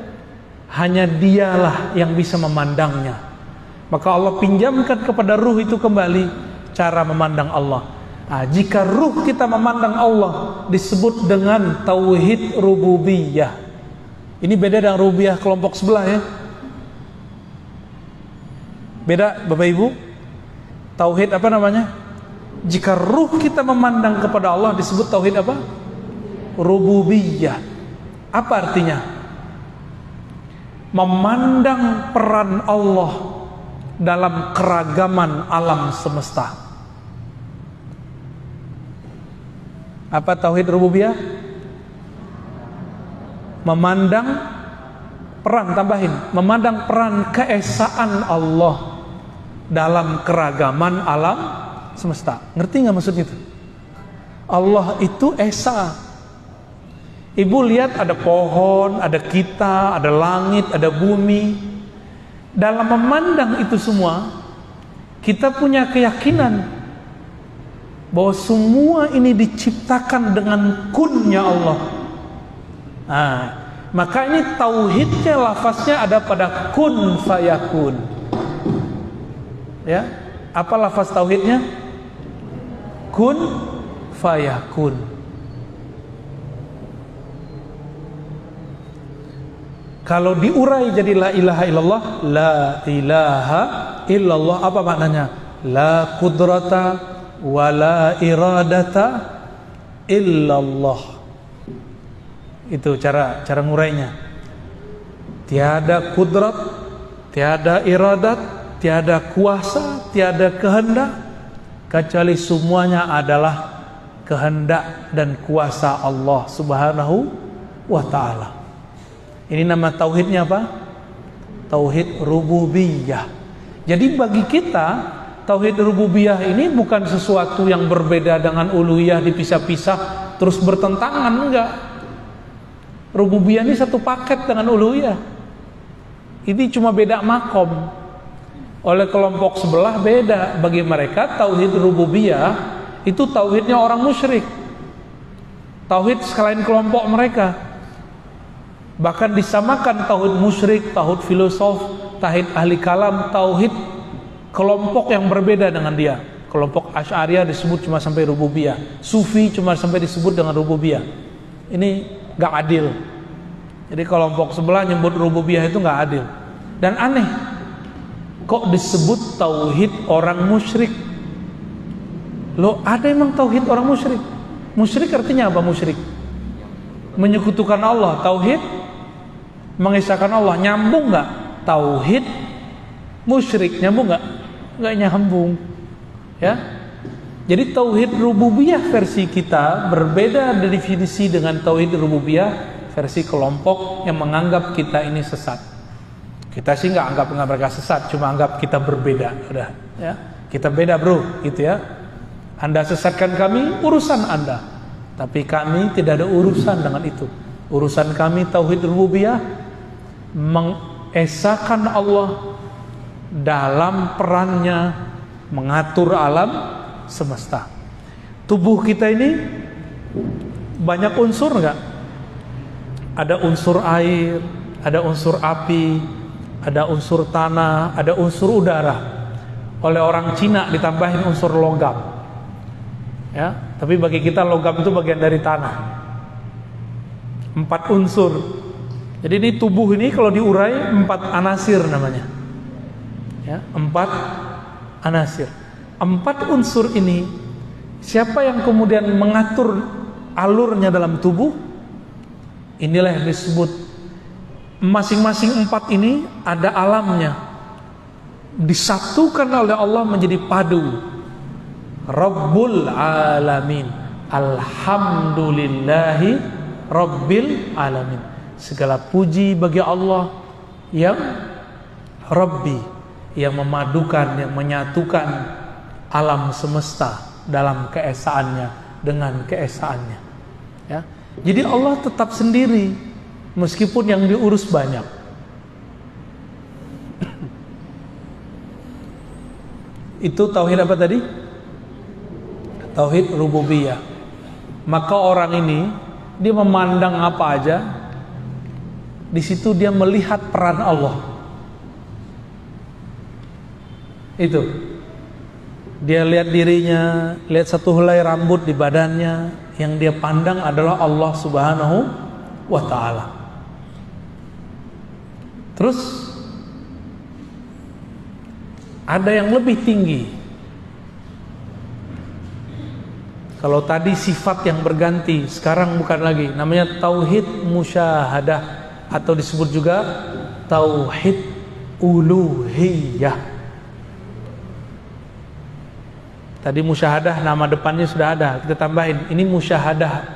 Speaker 5: Hanya dialah yang bisa memandangnya. Maka Allah pinjamkan kepada ruh itu kembali cara memandang Allah. Nah, jika ruh kita memandang Allah, disebut dengan tauhid rububiyah. Ini beda dengan rububiyah kelompok sebelah, ya. Beda, Bapak Ibu. Tauhid apa namanya? Jika ruh kita memandang kepada Allah, disebut tauhid apa? Rububiyah. Apa artinya? Memandang peran Allah dalam keragaman alam semesta. Apa tauhid rububiyah? Memandang peran, tambahin, memandang peran keesaan Allah dalam keragaman alam semesta. Ngerti nggak maksudnya itu? Allah itu esa. Ibu lihat ada pohon, ada kita, ada langit, ada bumi. Dalam memandang itu semua, kita punya keyakinan bahwa semua ini diciptakan dengan kunnya Allah. Nah, maka ini tauhidnya, lafaznya ada pada kun fayakun. Ya, apa lafaz tauhidnya? Kun fayakun. Kalau diurai jadi la ilaha illallah, la ilaha illallah, apa maknanya? La qudrata wa la iradata illallah. Itu cara ngurainya. Tiada kudrat, tiada iradat, tiada kuasa, tiada kehendak, kecuali semuanya adalah kehendak dan kuasa Allah Subhanahu wa ta'ala. Ini nama tauhidnya apa? Tauhid rububiyah. Jadi bagi kita, tauhid rububiyah ini bukan sesuatu yang berbeda dengan uluhiyah dipisah-pisah terus bertentangan, enggak. Rububiyah ini satu paket dengan uluhiyah. Ini cuma beda makom. Oleh kelompok sebelah beda. Bagi mereka tauhid rububiyah itu tauhidnya orang musyrik. Tauhid selain kelompok mereka. Bahkan disamakan tauhid musyrik, tauhid filosof, tauhid ahli kalam, tauhid kelompok yang berbeda dengan dia. Kelompok Asy'ariyah disebut cuma sampai rububiyah. Sufi cuma sampai disebut dengan rububiyah. Ini gak adil. Jadi kelompok sebelah nyebut rububiyah itu nggak adil. Dan aneh, kok disebut tauhid orang musyrik? Loh, ada emang tauhid orang musyrik? Musyrik artinya apa musyrik? Menyekutukan Allah. Tauhid mengesahkan Allah. Nyambung nggak? Tauhid musyrik nyambung nggak? Nggak nyambung. Ya. Jadi tauhid rububiyah versi kita berbeda definisi dengan tauhid rububiyah versi kelompok yang menganggap kita ini sesat. Kita sih nggak anggap mereka sesat, cuma anggap kita berbeda. Udah, ya. Kita beda bro, gitu ya. Anda sesatkan kami, urusan Anda. Tapi kami tidak ada urusan dengan itu. Urusan kami tauhid rububiyah, mengesahkan Allah dalam perannya mengatur alam semesta. Tubuh kita ini banyak unsur enggak? Ada unsur air, ada unsur api, ada unsur tanah, ada unsur udara. Oleh orang Cina ditambahin unsur logam. Ya, tapi bagi kita logam itu bagian dari tanah. 4 unsur. Jadi ini tubuh ini kalau diurai 4 anasir namanya. Ya, 4 anasir. 4 unsur ini siapa yang kemudian mengatur alurnya dalam tubuh? Inilah yang disebut masing-masing 4 ini ada alamnya, disatukan oleh Allah menjadi padu. Rabbul alamin, alhamdulillahi rabbil alamin. Segala puji bagi Allah yang Rabbi, yang memadukan, yang menyatukan alam semesta dalam keesaannya dengan keesaannya. Ya. Jadi Allah tetap sendiri meskipun yang diurus banyak. Itu tauhid apa tadi? Tauhid rububiyah. Maka orang ini dia memandang apa aja, di situ dia melihat peran Allah. Itu. Dia lihat dirinya, lihat satu helai rambut di badannya, yang dia pandang adalah Allah Subhanahu wa ta'ala. Terus ada yang lebih tinggi. Kalau tadi sifat yang berganti, sekarang bukan lagi, namanya tauhid musyahadah, atau disebut juga tauhid uluhiyah. Tadi musyahadah nama depannya sudah ada, kita tambahin ini musyahadah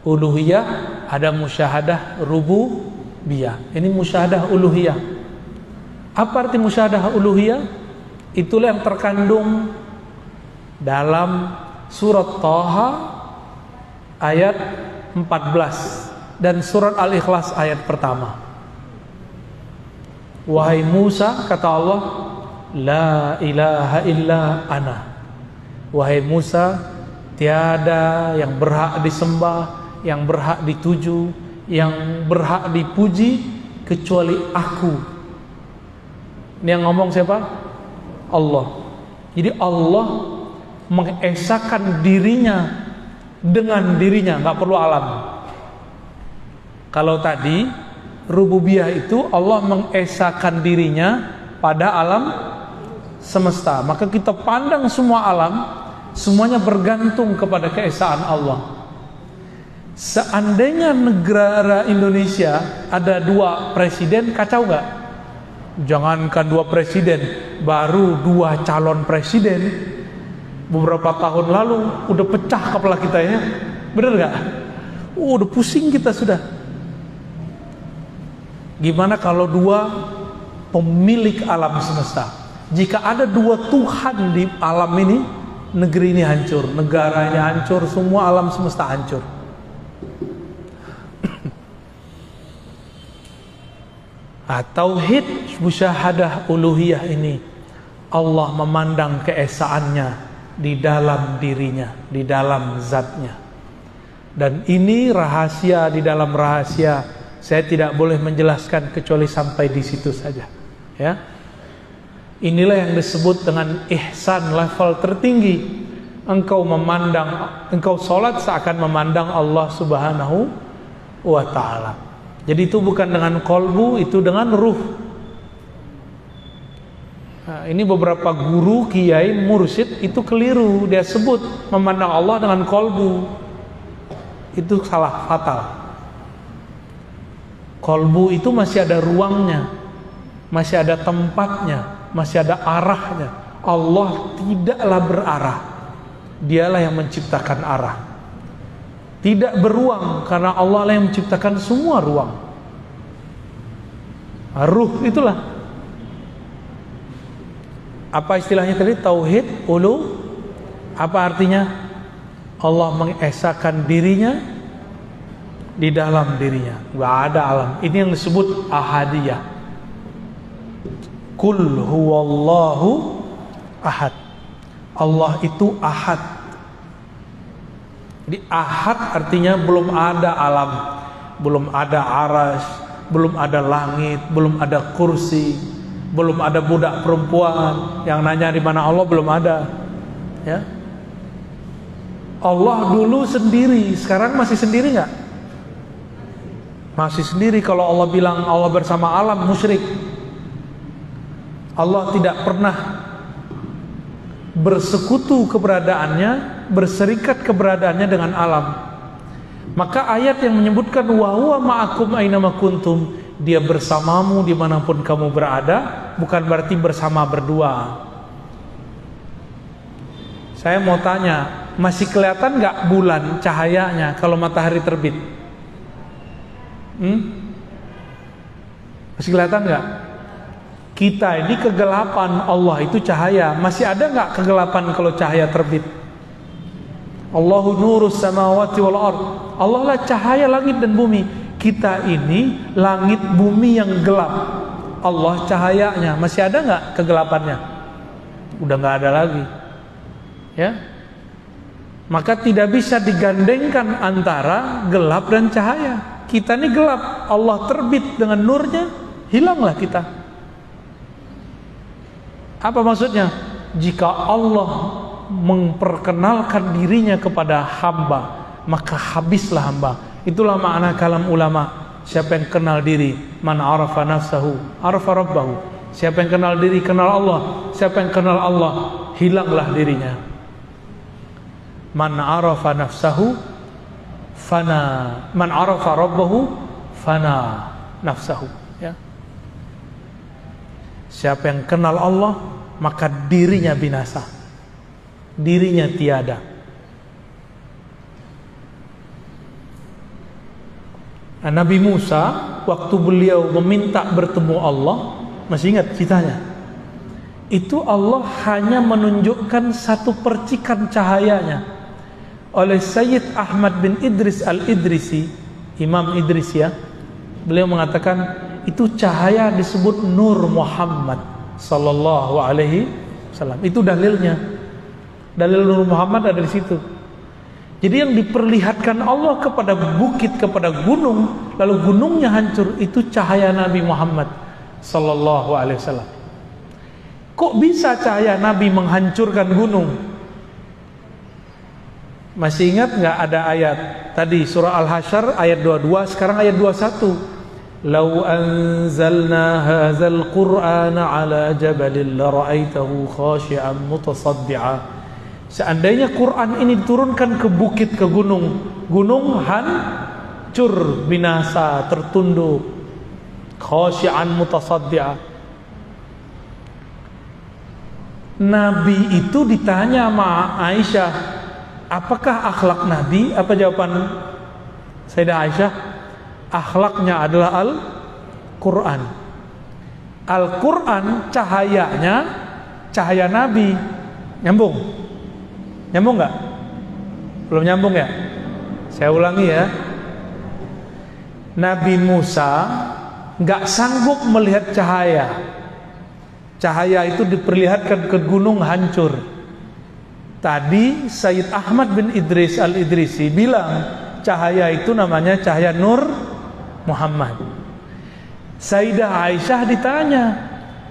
Speaker 5: uluhiyah, ada musyahadah rububiyah. Ini musyahadah uluhiyah. Apa arti musyahadah uluhiyah? Itulah yang terkandung dalam surat Thaha ayat 14 dan surat Al-Ikhlas ayat pertama. Wahai Musa, kata Allah, la ilaha illa ana. Wahai Musa, tiada yang berhak disembah, yang berhak dituju, yang berhak dipuji kecuali aku. Ini yang ngomong siapa? Allah. Jadi Allah mengesahkan dirinya dengan dirinya, nggak perlu alam. Kalau tadi rububiyah itu Allah mengesahkan dirinya pada alam semesta, maka kita pandang semua alam, semuanya bergantung kepada keesaan Allah. Seandainya negara Indonesia ada 2 presiden, kacau gak? Jangankan 2 presiden, baru 2 calon presiden beberapa tahun lalu udah pecah kepala kita ya, bener gak? Udah pusing kita sudah. Gimana kalau 2 pemilik alam semesta? Jika ada 2 Tuhan di alam ini, negeri ini hancur, negara ini hancur, semua alam semesta hancur. Tauhid musyahadah uluhiyah ini, Allah memandang keesaannya di dalam dirinya, di dalam zatnya. Dan ini rahasia di dalam rahasia, saya tidak boleh menjelaskan kecuali sampai di situ saja. Ya, inilah yang disebut dengan ihsan, level tertinggi. Engkau memandang, engkau sholat seakan memandang Allah Subhanahu wa ta'ala. Jadi itu bukan dengan kolbu, itu dengan ruh. Nah, ini beberapa guru, kiai, mursyid itu keliru. Dia sebut memandang Allah dengan kolbu. Itu salah fatal. Kolbu itu masih ada ruangnya, masih ada tempatnya, masih ada arahnya. Allah tidaklah berarah. Dialah yang menciptakan arah. Tidak beruang, karena Allah lah yang menciptakan semua ruang. Ruh itulah. Apa istilahnya tadi? Tauhid ulu. Apa artinya? Allah mengesakan dirinya di dalam dirinya. Gak ada alam. Ini yang disebut ahadiyah. Kul huwallahu ahad. Allah itu ahad. Jadi ahad artinya belum ada alam, belum ada aras, belum ada langit, belum ada kursi, belum ada budak perempuan yang nanya di mana Allah, belum ada. Ya. Allah dulu sendiri, sekarang masih sendiri nggak? Masih sendiri. Kalau Allah bilang Allah bersama alam, musyrik. Allah tidak pernah bersekutu keberadaannya, berserikat keberadaannya dengan alam. Maka ayat yang menyebutkan wa huwa ma'akum ainama kuntum, dia bersamamu dimanapun kamu berada, bukan berarti bersama berdua. Saya mau tanya, masih kelihatan nggak bulan cahayanya kalau matahari terbit? Masih kelihatan nggak? Kita ini kegelapan, Allah itu cahaya. Masih ada nggak kegelapan kalau cahaya terbit? Allahu nurus samawati wal ard. Allah lah cahaya langit dan bumi. Kita ini langit bumi yang gelap. Allah cahayanya. Masih ada nggak kegelapannya? Udah nggak ada lagi. Ya. Maka tidak bisa digandengkan antara gelap dan cahaya. Kita ini gelap, Allah terbit dengan nurnya, hilanglah kita. Apa maksudnya? Jika Allah memperkenalkan dirinya kepada hamba, maka habislah hamba. Itulah makna kalam ulama. Siapa yang kenal diri, man arafa nafsahu arafa rabbahu. Siapa yang kenal diri, kenal Allah. Siapa yang kenal Allah, hilanglah dirinya. Man arafa nafsahu fana, man arafa rabbahu fana nafsahu. Ya. Siapa yang kenal Allah, maka dirinya binasa, dirinya tiada. Nah, Nabi Musa waktu beliau meminta bertemu Allah, masih ingat ceritanya? Itu Allah hanya menunjukkan satu percikan cahayanya. Oleh Sayyid Ahmad bin Idris al-Idrisi, Imam Idris ya, beliau mengatakan itu cahaya disebut Nur Muhammad sallallahu alaihi wasallam. Itu dalilnya. Dalil Nur Muhammad ada di situ. Jadi yang diperlihatkan Allah kepada bukit, kepada gunung, lalu gunungnya hancur, itu cahaya Nabi Muhammad sallallahu alaihi wasallam. Kok bisa cahaya Nabi menghancurkan gunung? Masih ingat nggak ada ayat tadi surah Al-Hasyr ayat 22, sekarang ayat 21. Lau anzalna hadzal qur'ana ala jabalin la ra'aitahu khashi'an mutasaddi'a. Seandainya Quran ini diturunkan ke bukit, ke gunung, gunung hancur, binasa, tertunduk. Khashi'an mutasaddi'a. Nabi itu ditanya sama Aisyah, apakah akhlak Nabi? Apa jawaban Sayyidah Aisyah? Akhlaknya adalah Al-Quran. Al-Quran cahayanya cahaya Nabi. Nyambung? Nyambung nggak? Belum nyambung ya? Saya ulangi ya. Nabi Musa nggak sanggup melihat cahaya. Cahaya itu diperlihatkan ke gunung hancur. Tadi Sayyid Ahmad bin Idris al-Idrisi bilang cahaya itu namanya cahaya Nur Muhammad. Sayyidah Aisyah ditanya,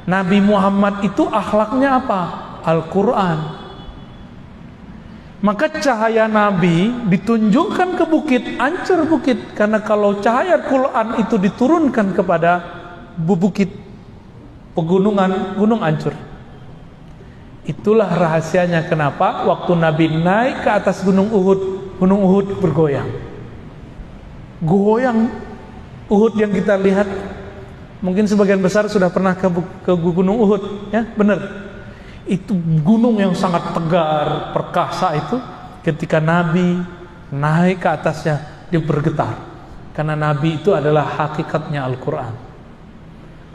Speaker 5: Nabi Muhammad itu akhlaknya apa? Al-Quran. Maka cahaya Nabi ditunjukkan ke bukit, hancur bukit. Karena kalau cahaya Quran itu diturunkan kepada bukit, pegunungan, gunung hancur. Itulah rahasianya kenapa waktu Nabi naik ke atas Gunung Uhud bergoyang. Goyang Uhud yang kita lihat, mungkin sebagian besar sudah pernah ke Gunung Uhud, ya, benar. Itu gunung yang sangat tegar, perkasa itu, ketika Nabi naik ke atasnya, dia bergetar. Karena Nabi itu adalah hakikatnya Al-Quran.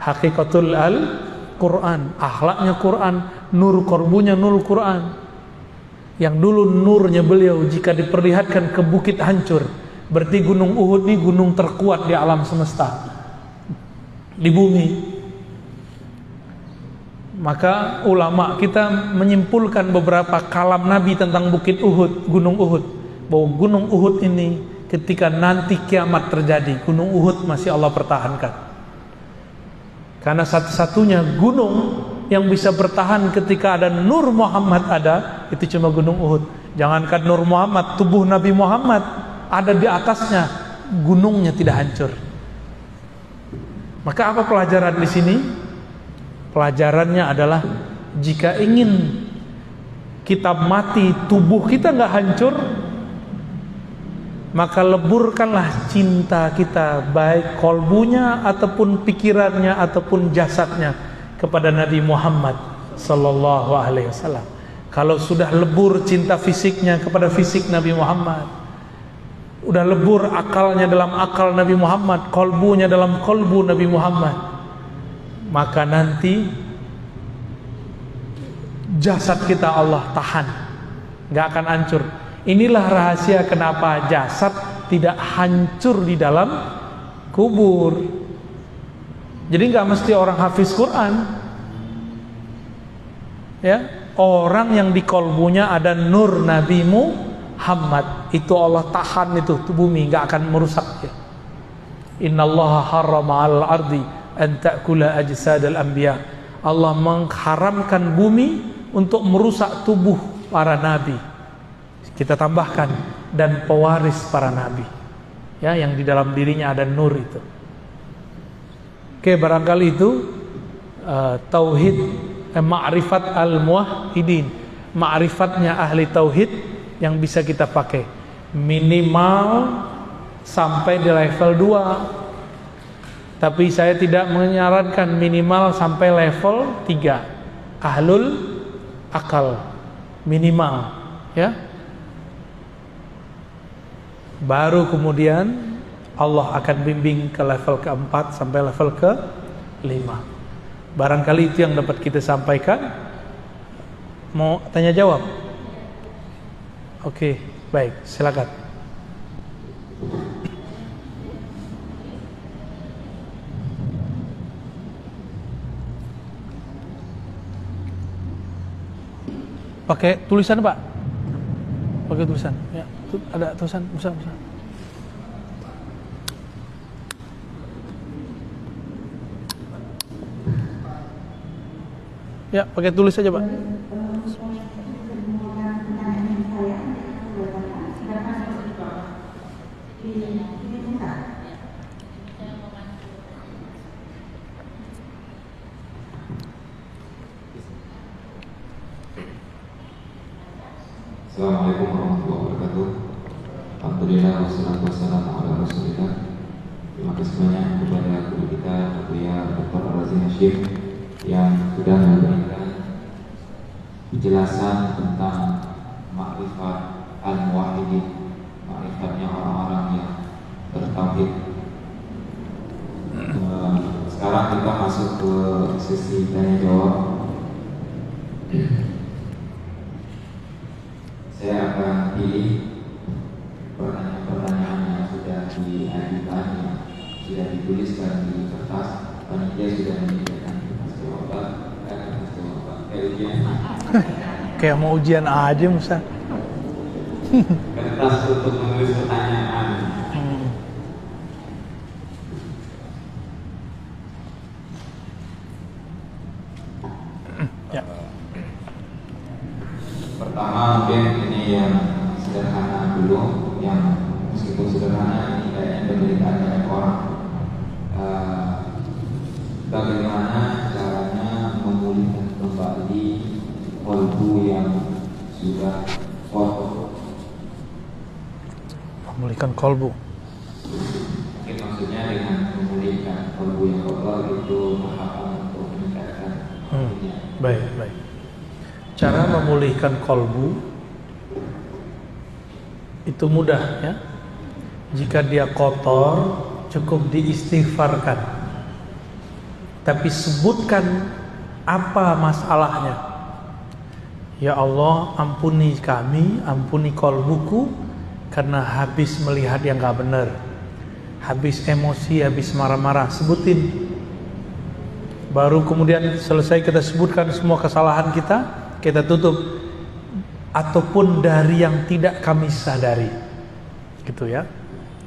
Speaker 5: Hakikatul Al-Quran, akhlaknya Quran, nur korbunya nur Quran. Yang dulu nurnya beliau jika diperlihatkan ke bukit hancur, berarti Gunung Uhud ini gunung terkuat di alam semesta, di bumi. Maka ulama kita menyimpulkan beberapa kalam Nabi tentang bukit Uhud, Gunung Uhud, bahwa Gunung Uhud ini ketika nanti kiamat terjadi, Gunung Uhud masih Allah pertahankan. Karena satu-satunya gunung yang bisa bertahan ketika ada Nur Muhammad ada, itu cuma Gunung Uhud. Jangankan Nur Muhammad, tubuh Nabi Muhammad ada di atasnya, gunungnya tidak hancur. Maka apa pelajaran di sini? Pelajarannya adalah jika ingin kita mati, tubuh kita nggak hancur, maka leburkanlah cinta kita, baik kolbunya ataupun pikirannya ataupun jasadnya kepada Nabi Muhammad sallallahu alaihi wasallam. Kalau sudah lebur cinta fisiknya kepada fisik Nabi Muhammad, udah lebur akalnya dalam akal Nabi Muhammad, kolbunya dalam kolbu Nabi Muhammad, maka nanti jasad kita Allah tahan, gak akan hancur. Inilah rahasia kenapa jasad tidak hancur di dalam kubur. Jadi gak mesti orang hafiz Quran, ya, orang yang di kolbunya ada nur Nabi Muhammad, itu Allah tahan itu bumi, gak akan merusak ya. Innallaha harrama 'alal ardi an ta'kula ajsadal anbiya. Allah mengharamkan bumi untuk merusak tubuh para nabi. Kita tambahkan dan pewaris para nabi, ya, yang di dalam dirinya ada nur itu. Oke, barangkali itu tauhid, ma'rifat al-muwahhidin, ma'rifatnya ahli tauhid yang bisa kita pakai minimal sampai di level 2. Tapi saya tidak menyarankan minimal sampai level 3, ahlul akal minimal, ya. Baru kemudian Allah akan bimbing ke level keempat sampai level ke-5. Barangkali itu yang dapat kita sampaikan. Mau tanya jawab? Oke, baik, silakan. Pakai tulisan, Pak? Pakai tulisan. Ya, ada tulisan besar. Ya, pakai tulis aja, Pak.
Speaker 6: Assalamualaikum warahmatullahi wabarakatuh. Alhamdulillah wassalatu wassalamu ala rasulillah. Terima kasih banyak kepada guru kita Buya Dr. Ar-Razi Hashim yang sudah memberikan penjelasan tentang ma'rifat al-muwahhidin, ma'rifatnya orang-orang yang bertauhid. Sekarang kita masuk ke sesi tanya jawab. Saya akan pilih pertanyaan-pertanyaan yang sudah diajukan, yang sudah dituliskan di kertas. Panitia sudah menyediakan kertas jawaban, ujian.
Speaker 5: Kayak mau ujian aja, Musa.
Speaker 6: Kertas untuk menulis pertanyaan.
Speaker 5: Ya.
Speaker 6: Pertama mungkin ini yang sederhana dulu, yang meskipun sederhana ini kayaknya penderitaan banyak orang. Bagaimana caranya memulihkan kembali kolbu yang sudah kotor?
Speaker 5: Memulihkan kolbu.
Speaker 6: Mungkin maksudnya dengan memulihkan kolbu yang kotor itu tahapan untuk meningkatkan.
Speaker 5: Baik. Cara memulihkan kolbu itu mudah ya. Jika dia kotor cukup diistighfarkan. Tapi sebutkan apa masalahnya. Ya Allah, ampuni kami, ampuni kolbuku karena habis melihat yang gak benar, habis emosi, habis marah-marah. Sebutin. Baru kemudian selesai kita sebutkan semua kesalahan kita tutup. Ataupun dari yang tidak kami sadari, gitu ya.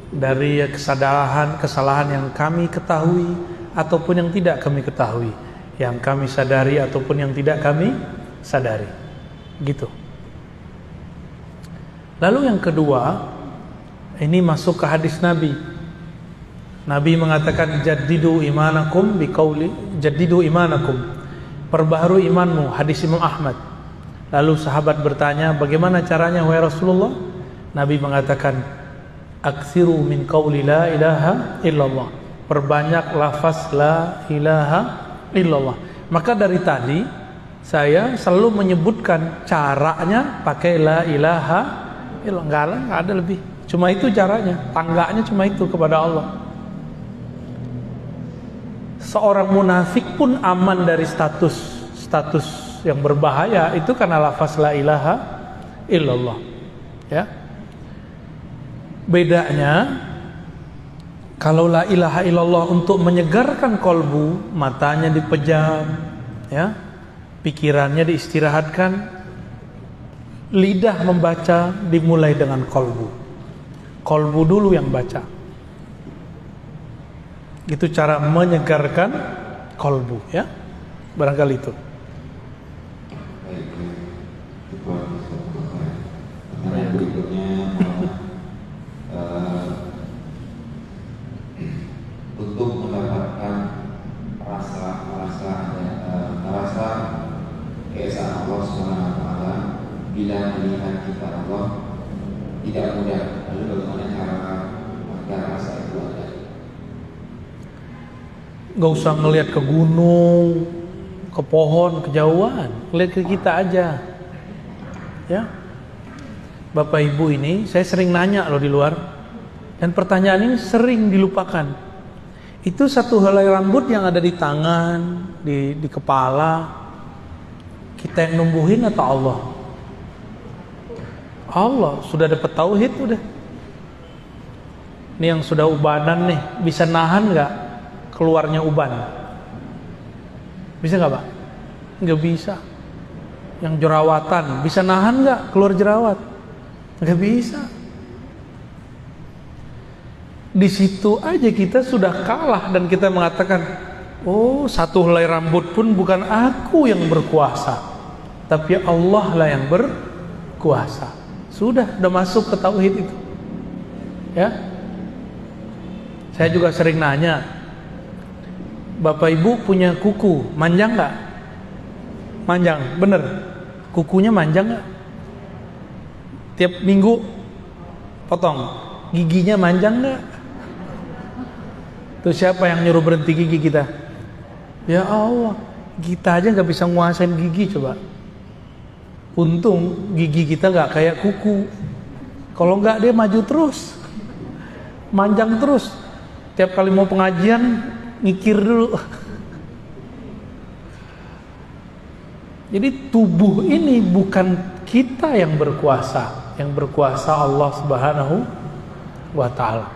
Speaker 5: Dari kesalahan yang kami ketahui ataupun yang tidak kami ketahui, yang kami sadari ataupun yang tidak kami sadari, gitu. Lalu yang kedua, ini masuk ke hadis Nabi. Nabi mengatakan jaddidu imanakum biqauli jaddidu imanakum, perbaharui imanmu, hadis Imam Ahmad. Lalu sahabat bertanya, bagaimana caranya wahai Rasulullah? Nabi mengatakan aksiru min qauli la ilaha illallah, perbanyak lafaz la ilaha illallah. Maka dari tadi saya selalu menyebutkan caranya pakai la ilaha illallah, enggak ada lebih. Cuma itu caranya, tangganya cuma itu kepada Allah. Seorang munafik pun aman dari status yang berbahaya itu karena lafaz la ilaha illallah. Ya. Bedanya kalau la ilaha illallah untuk menyegarkan kolbu, matanya dipejam, ya, pikirannya diistirahatkan, lidah membaca dimulai dengan kolbu. Kolbu dulu yang baca. Itu cara menyegarkan kolbu, ya. Barangkali itu.
Speaker 6: Pertanyaan berikutnya, untuk mendapatkan rasa keesaan Allah Subhanahu wa taala bila melihat kita Allah tidak mudah. Lalu bagaimana cara agar rasa itu ada?
Speaker 5: Gak usah ngelihat ke gunung, ke pohon, kejauhan, lihat ke kita aja. Ya. Bapak Ibu ini saya sering nanya loh di luar, dan pertanyaan ini sering dilupakan. Itu satu helai rambut yang ada di tangan, di kepala, kita yang numbuhin atau Allah? Allah. Sudah dapat tauhid udah. Ini yang sudah ubanan nih, bisa nahan nggak keluarnya uban? Bisa nggak Pak? Nggak bisa. Yang jerawatan, bisa nahan nggak keluar jerawat? Nggak bisa. Di situ aja kita sudah kalah dan kita mengatakan, oh, satu helai rambut pun bukan aku yang berkuasa, tapi Allah lah yang berkuasa. Sudah masuk ke tauhid itu. Ya. Saya juga sering nanya, Bapak Ibu punya kuku, manjang nggak? Manjang, bener. Kukunya manjang nggak? Tiap minggu potong. Giginya manjang nggak? Tuh siapa yang nyuruh berhenti gigi kita? Ya Allah, kita aja nggak bisa nguasain gigi coba. Untung gigi kita nggak kayak kuku. Kalau nggak dia maju terus, manjang terus. Tiap kali mau pengajian ngikir dulu. Jadi tubuh ini bukan kita yang berkuasa, yang berkuasa Allah Subhanahu wa ta'ala.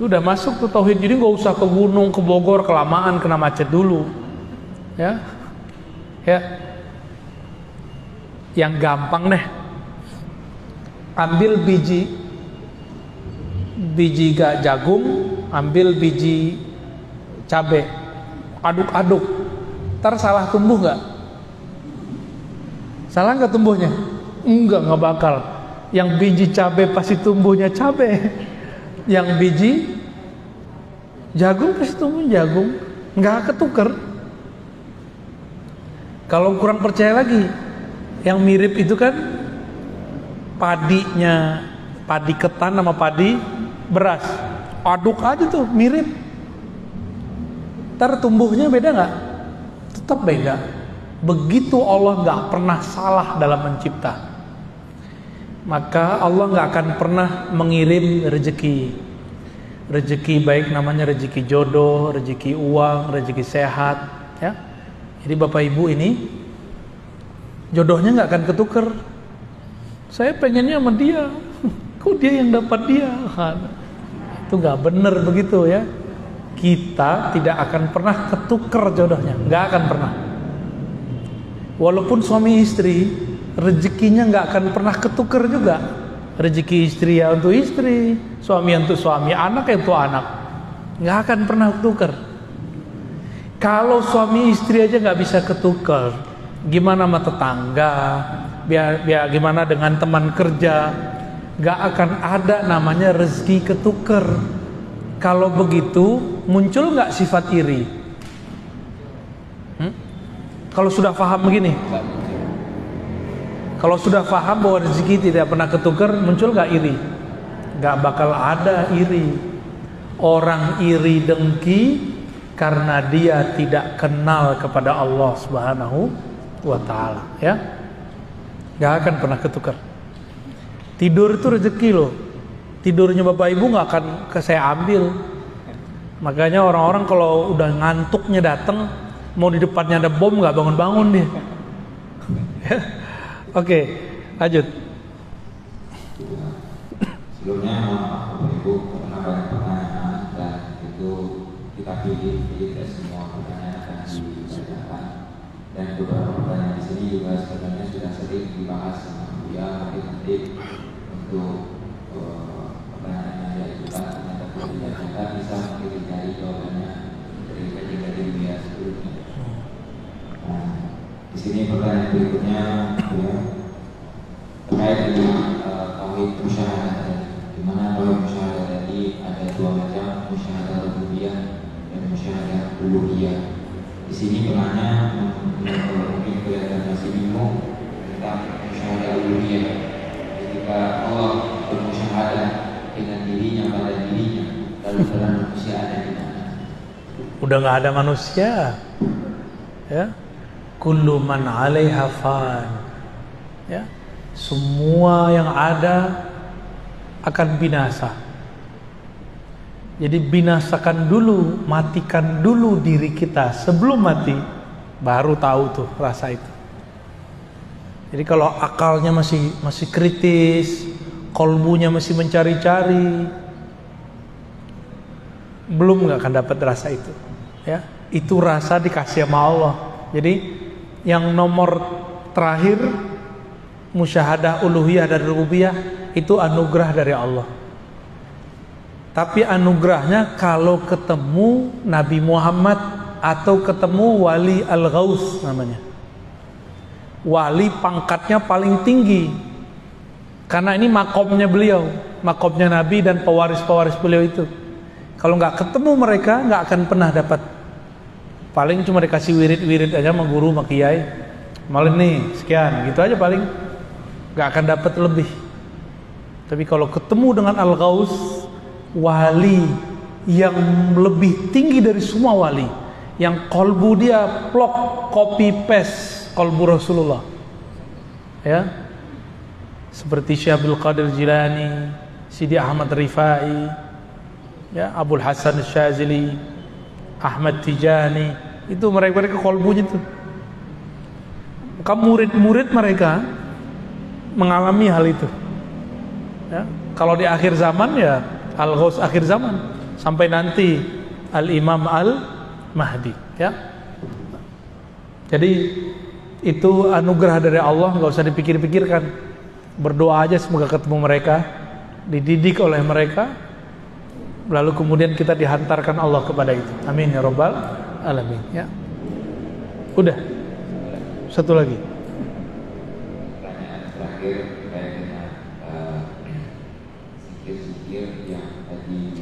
Speaker 5: Itu udah masuk tuh tauhid. Jadi nggak usah ke gunung, ke Bogor, kelamaan kena macet dulu. Ya. Ya. Yang gampang deh. Ambil biji jagung, ambil biji cabai, aduk-aduk. Ntar salah tumbuh nggak? Salah nggak tumbuhnya? Enggak, nggak bakal. Yang biji cabai pasti tumbuhnya cabai. Yang biji jagung pasti tumbuh jagung. Nggak ketuker. Kalau kurang percaya lagi, yang mirip itu kan padinya, padi ketan sama padi beras. Aduk aja tuh, mirip. Ntar tumbuhnya beda nggak? Tetap beda. Begitu Allah nggak pernah salah dalam mencipta. Maka Allah nggak akan pernah mengirim rezeki. Rezeki baik namanya rezeki jodoh, rezeki uang, rezeki sehat, ya. Jadi Bapak Ibu ini jodohnya nggak akan ketuker. Saya pengennya sama dia, kok dia yang dapat dia? Itu nggak bener begitu ya. Kita tidak akan pernah ketuker jodohnya, nggak akan pernah. Walaupun suami istri, rezekinya nggak akan pernah ketuker juga. Rezeki istri ya untuk istri, suami untuk suami, anak ya untuk anak, nggak akan pernah ketuker. Kalau suami istri aja nggak bisa ketuker, gimana sama tetangga? Biar gimana dengan teman kerja? Nggak akan ada namanya rezeki ketuker. Kalau begitu muncul nggak sifat iri? Kalau sudah paham begini, kalau sudah paham bahwa rezeki tidak pernah ketukar, muncul nggak iri? Nggak bakal ada iri. Orang iri dengki karena dia tidak kenal kepada Allah Subhanahu wa Ta'ala, ya. Nggak akan pernah ketukar. Tidur itu rezeki loh. Tidurnya Bapak Ibu nggak akan saya ambil. Makanya orang-orang kalau udah ngantuknya datang, mau di depannya ada bom nggak bangun-bangun dia. Oke, lanjut.
Speaker 6: Sebelumnya Bapak Ibu karena banyak pertanyaan dan itu kita pilih tidak semua pertanyaan akan dibacakan, dan beberapa pertanyaan di sini juga sebenarnya sudah sering dibahas sama Buya, mungkin nanti untuk pertanyaan yang diajukan ternyata tidak nyata bisa mungkin dicari jawabannya dari Buya sebelumnya. Nah, di sini pertanyaan berikutnya ya, terkait dengan tauhid musyahadah. Di mana tauhid musyahadah tadi ada dua macam, musyahadah rububiyah dan musyahadah uluhiyah. Di sini penanya mungkin kelihatan masih bingung tentang musyahadah uluhiyah. Ketika Allah bermusyahadah dengan dirinya pada dirinya, lalu peran manusia ada di mana?
Speaker 5: Udah nggak ada manusia, ya. Kullu man 'alaiha fan. Ya. Semua yang ada akan binasa. Jadi binasakan dulu, matikan dulu diri kita sebelum mati, baru tahu tuh rasa itu. Jadi kalau akalnya masih kritis, kolbunya masih mencari-cari, belum nggak akan dapat rasa itu. Ya, itu rasa dikasih sama Allah. Jadi yang nomor terakhir musyahadah uluhiyah dan rububiyah itu anugerah dari Allah. Tapi anugerahnya kalau ketemu Nabi Muhammad atau ketemu wali al-ghaus namanya. Wali pangkatnya paling tinggi. Karena ini makomnya beliau, makomnya Nabi dan pewaris-pewaris beliau itu. Kalau nggak ketemu mereka nggak akan pernah dapat. Paling cuma dikasih wirid-wirid aja sama guru, sama kiai. Malah nih sekian, gitu aja paling. Nggak akan dapat lebih. Tapi kalau ketemu dengan Al-Ghaus, wali yang lebih tinggi dari semua wali, yang kolbu dia plok copy paste kolbu Rasulullah, ya, seperti Syekh Abdul Qadir Jilani, Sidi Ahmad Rifai, ya, Abul Hasan Syazili, Ahmad Tijani, itu mereka kolbunya itu. Maka murid-murid mereka mengalami hal itu. Ya, kalau di akhir zaman ya Al-Ghaus akhir zaman sampai nanti Al-Imam Al-Mahdi, ya. Jadi itu anugerah dari Allah, nggak usah dipikir-pikirkan. Berdoa aja semoga ketemu mereka, dididik oleh mereka, lalu kemudian kita dihantarkan Allah kepada itu. Amin ya rabbal alamin, ya. Udah. Satu lagi.
Speaker 6: terakhir terkait dengan zikir-zikir yang tadi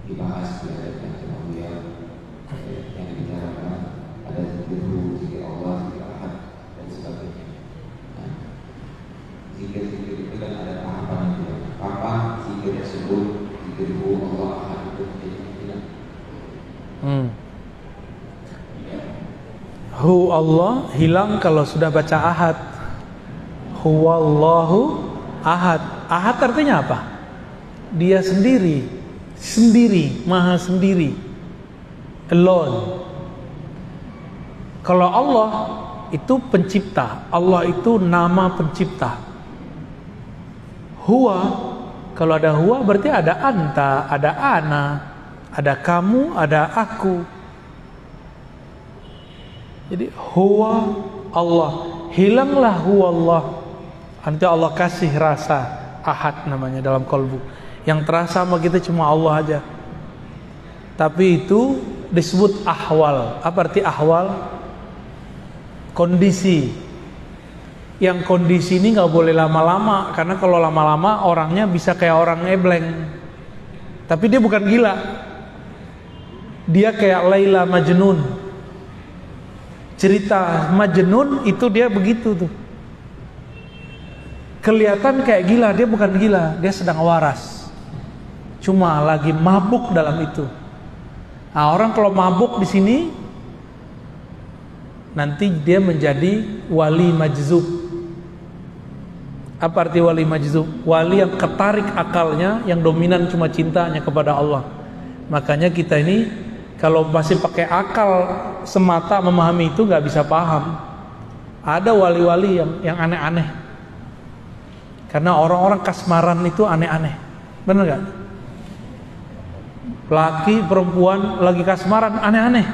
Speaker 6: dibahas di ayat yang kemudian yang dibicarakan, ada zikir Allah, zikir Ahad dan sebagainya. Nah, zikir-zikir itu kan ada tahapannya. Kapan zikir tersebut, zikir Allah, Ahad itu menjadi tidak?
Speaker 5: Hu Allah hilang kalau sudah baca ahad. Huwallahu ahad. Ahad artinya apa? Dia sendiri, maha sendiri, alone. Kalau Allah itu pencipta, Allah itu nama pencipta. Huwa, kalau ada huwa berarti ada anta, ada ana, ada kamu, ada aku. Jadi huwa Allah, hilanglah huwa Allah. Nanti Allah kasih rasa ahad namanya dalam kalbu. Yang terasa sama kita cuma Allah aja. Tapi itu disebut ahwal. Apa arti ahwal? Kondisi. Yang kondisi ini nggak boleh lama-lama, karena kalau lama-lama orangnya bisa kayak orang ngebleng. Tapi dia bukan gila. Dia kayak Laila Majnun. Cerita Majnun itu dia begitu tuh. Kelihatan kayak gila, dia bukan gila, dia sedang waras. Cuma lagi mabuk dalam itu. Nah, orang kalau mabuk di sini nanti dia menjadi wali majzub. Apa arti wali majzub? Wali yang ketarik akalnya, yang dominan cuma cintanya kepada Allah. Makanya kita ini kalau masih pakai akal semata memahami itu nggak bisa paham. Ada wali-wali yang aneh-aneh. Karena orang-orang kasmaran itu aneh-aneh. Bener nggak? Laki perempuan lagi kasmaran aneh-aneh.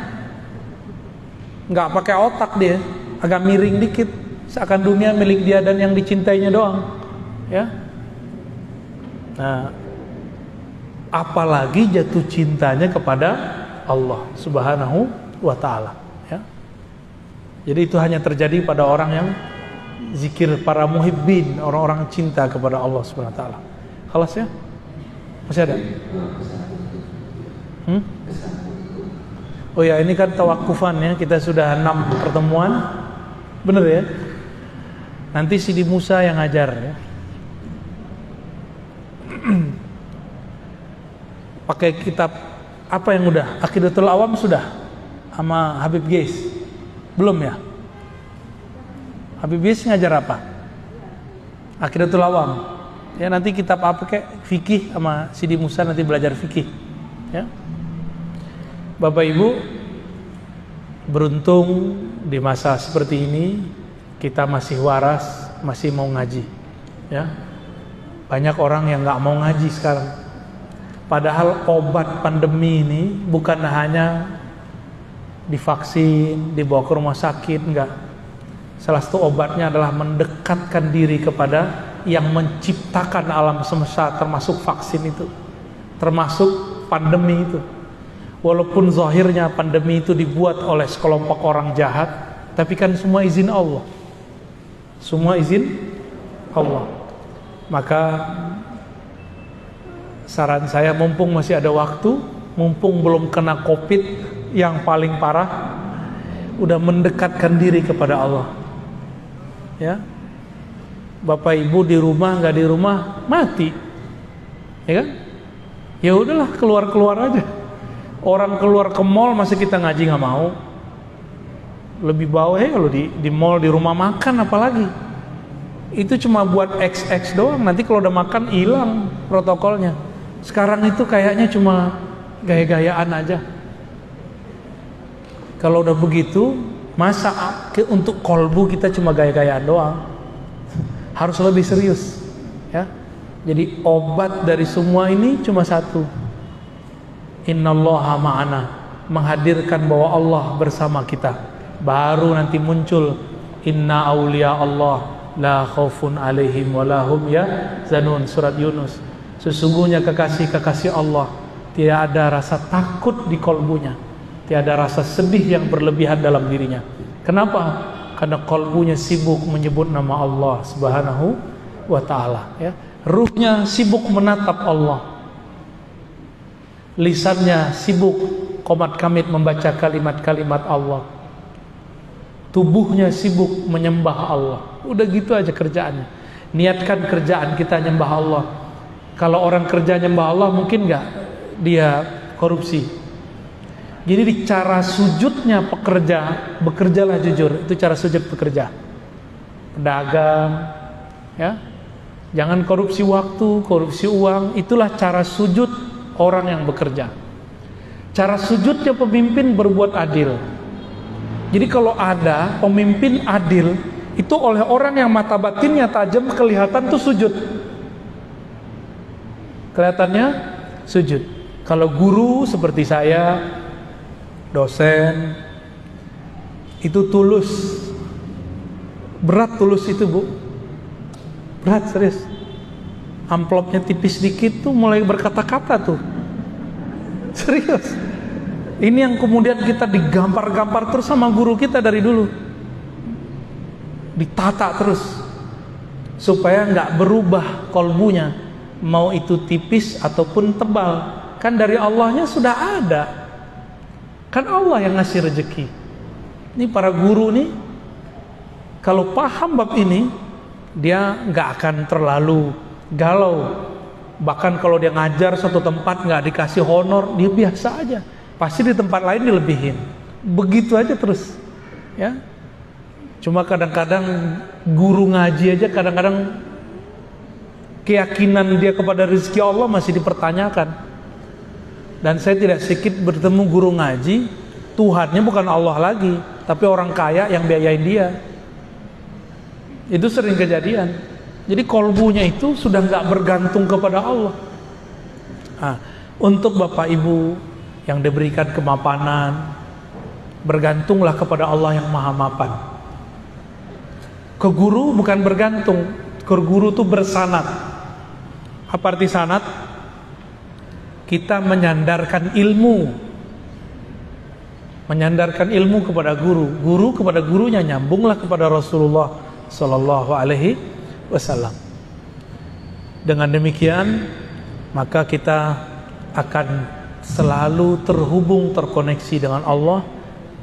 Speaker 5: Nggak pakai otak dia, agak miring dikit. Seakan dunia milik dia dan yang dicintainya doang. Ya. Nah, apalagi jatuh cintanya kepada Allah Subhanahu wa ta'ala, ya. Jadi itu hanya terjadi pada orang yang zikir, para muhibbin, orang-orang cinta kepada Allah Subhanahu wa ta'ala. Khalas ya? Masih ada? Oh ya, ini kan tawakufan ya. Kita sudah 6 pertemuan. Bener ya? Nanti Sidi Musa yang ngajar ya. Pakai kitab apa yang udah? Aqidatul Awam sudah sama Habib Geis? Belum ya? Habib Geis ngajar apa? Aqidatul Awam. Ya, nanti kitab apa kayak fikih sama Sidi Musa nanti belajar fikih. Ya. Bapak Ibu, beruntung di masa seperti ini kita masih waras, masih mau ngaji. Ya. Banyak orang yang nggak mau ngaji sekarang. Padahal obat pandemi ini bukan hanya divaksin, dibawa ke rumah sakit, enggak. Salah satu obatnya adalah mendekatkan diri kepada yang menciptakan alam semesta, termasuk vaksin itu, termasuk pandemi itu. Walaupun zahirnya pandemi itu dibuat oleh sekelompok orang jahat, tapi kan semua izin Allah. Semua izin Allah. Maka saran saya, mumpung masih ada waktu, mumpung belum kena COVID yang paling parah, udah mendekatkan diri kepada Allah. Ya, Bapak Ibu di rumah nggak di rumah mati, ya kan? Ya udahlah, keluar aja. Orang keluar ke mall masih kita ngaji nggak mau. Lebih bawah ya kalau di mall, di rumah makan apalagi. Itu cuma buat XX doang. Nanti kalau udah makan hilang protokolnya. Sekarang itu kayaknya cuma gaya-gayaan aja. Kalau udah begitu, masa untuk kolbu kita cuma gaya-gayaan doang? Harus lebih serius, ya. Jadi obat dari semua ini cuma satu. Innallaha ma'ana, menghadirkan bahwa Allah bersama kita. Baru nanti muncul inna auliya Allah la khaufun alaihim walahum yahzanun, surat Yunus. Sesungguhnya kekasih-kekasih Allah tidak ada rasa takut di kolbunya, tidak ada rasa sedih yang berlebihan dalam dirinya. Kenapa? karena kalbunya sibuk menyebut nama Allah Subhanahu wa ta'ala, ya. Ruhnya sibuk menatap Allah, lisannya sibuk qomat-kamit membaca kalimat-kalimat Allah, tubuhnya sibuk menyembah Allah. Udah gitu aja kerjaannya. Niatkan kerjaan kita nyembah Allah. Kalau orang kerja nyembah Allah, mungkin nggak dia korupsi? Jadi di cara sujudnya pekerja, bekerjalah jujur. Itu cara sujud pekerja. Pedagang, ya, jangan korupsi waktu, korupsi uang. Itulah cara sujud orang yang bekerja. Cara sujudnya pemimpin berbuat adil. Jadi kalau ada pemimpin adil, itu oleh orang yang mata batinnya tajam, kelihatan tuh sujud. Kelihatannya sujud. Kalau guru seperti saya, dosen, itu tulus. Berat tulus itu, Bu. Berat, serius. Amplopnya tipis dikit tuh mulai berkata-kata tuh. Serius. Ini yang kemudian kita digampar-gampar terus sama guru kita dari dulu. Ditata terus supaya nggak berubah kolbunya, mau itu tipis ataupun tebal. Kan dari Allahnya sudah ada. Kan Allah yang ngasih rezeki. Ini para guru nih, kalau paham bab ini, dia nggak akan terlalu galau. Bahkan kalau dia ngajar suatu tempat nggak dikasih honor, dia biasa aja. Pasti di tempat lain dilebihin. Begitu aja terus, ya. Cuma kadang-kadang guru ngaji aja kadang-kadang keyakinan dia kepada rezeki Allah masih dipertanyakan. Dan saya tidak sedikit bertemu guru ngaji, Tuhannya bukan Allah lagi, tapi orang kaya yang biayain dia. Itu sering kejadian. Jadi kolbunya itu sudah nggak bergantung kepada Allah. Nah, untuk Bapak Ibu yang diberikan kemapanan, bergantunglah kepada Allah yang Maha Mapan. Ke guru bukan bergantung, ke guru itu bersanad. Apa arti sanad? Kita menyandarkan ilmu, menyandarkan ilmu kepada guru, guru kepada gurunya, nyambunglah kepada Rasulullah Sallallahu Alaihi Wasallam. Dengan demikian, maka kita akan selalu terhubung, terkoneksi dengan Allah.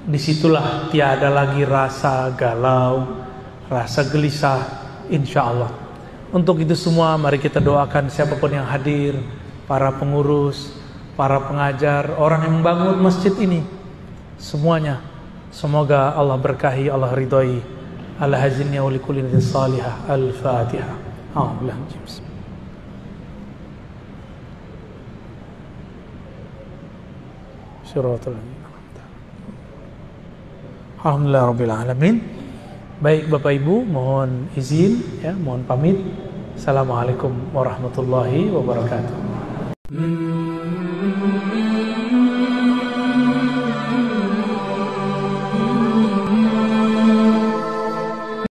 Speaker 5: Disitulah tiada lagi rasa galau, rasa gelisah, insya Allah. Untuk itu semua mari kita doakan siapapun yang hadir, para pengurus, para pengajar, orang yang membangun masjid ini, semuanya semoga Allah berkahi, Allah ridhoi. Al-hazinnya wa likulli nidin salihah. Al-Fatihah. Alhamdulillah Rabbil Alamin. Baik Bapak Ibu, mohon izin, ya, mohon pamit. Assalamualaikum warahmatullahi wabarakatuh.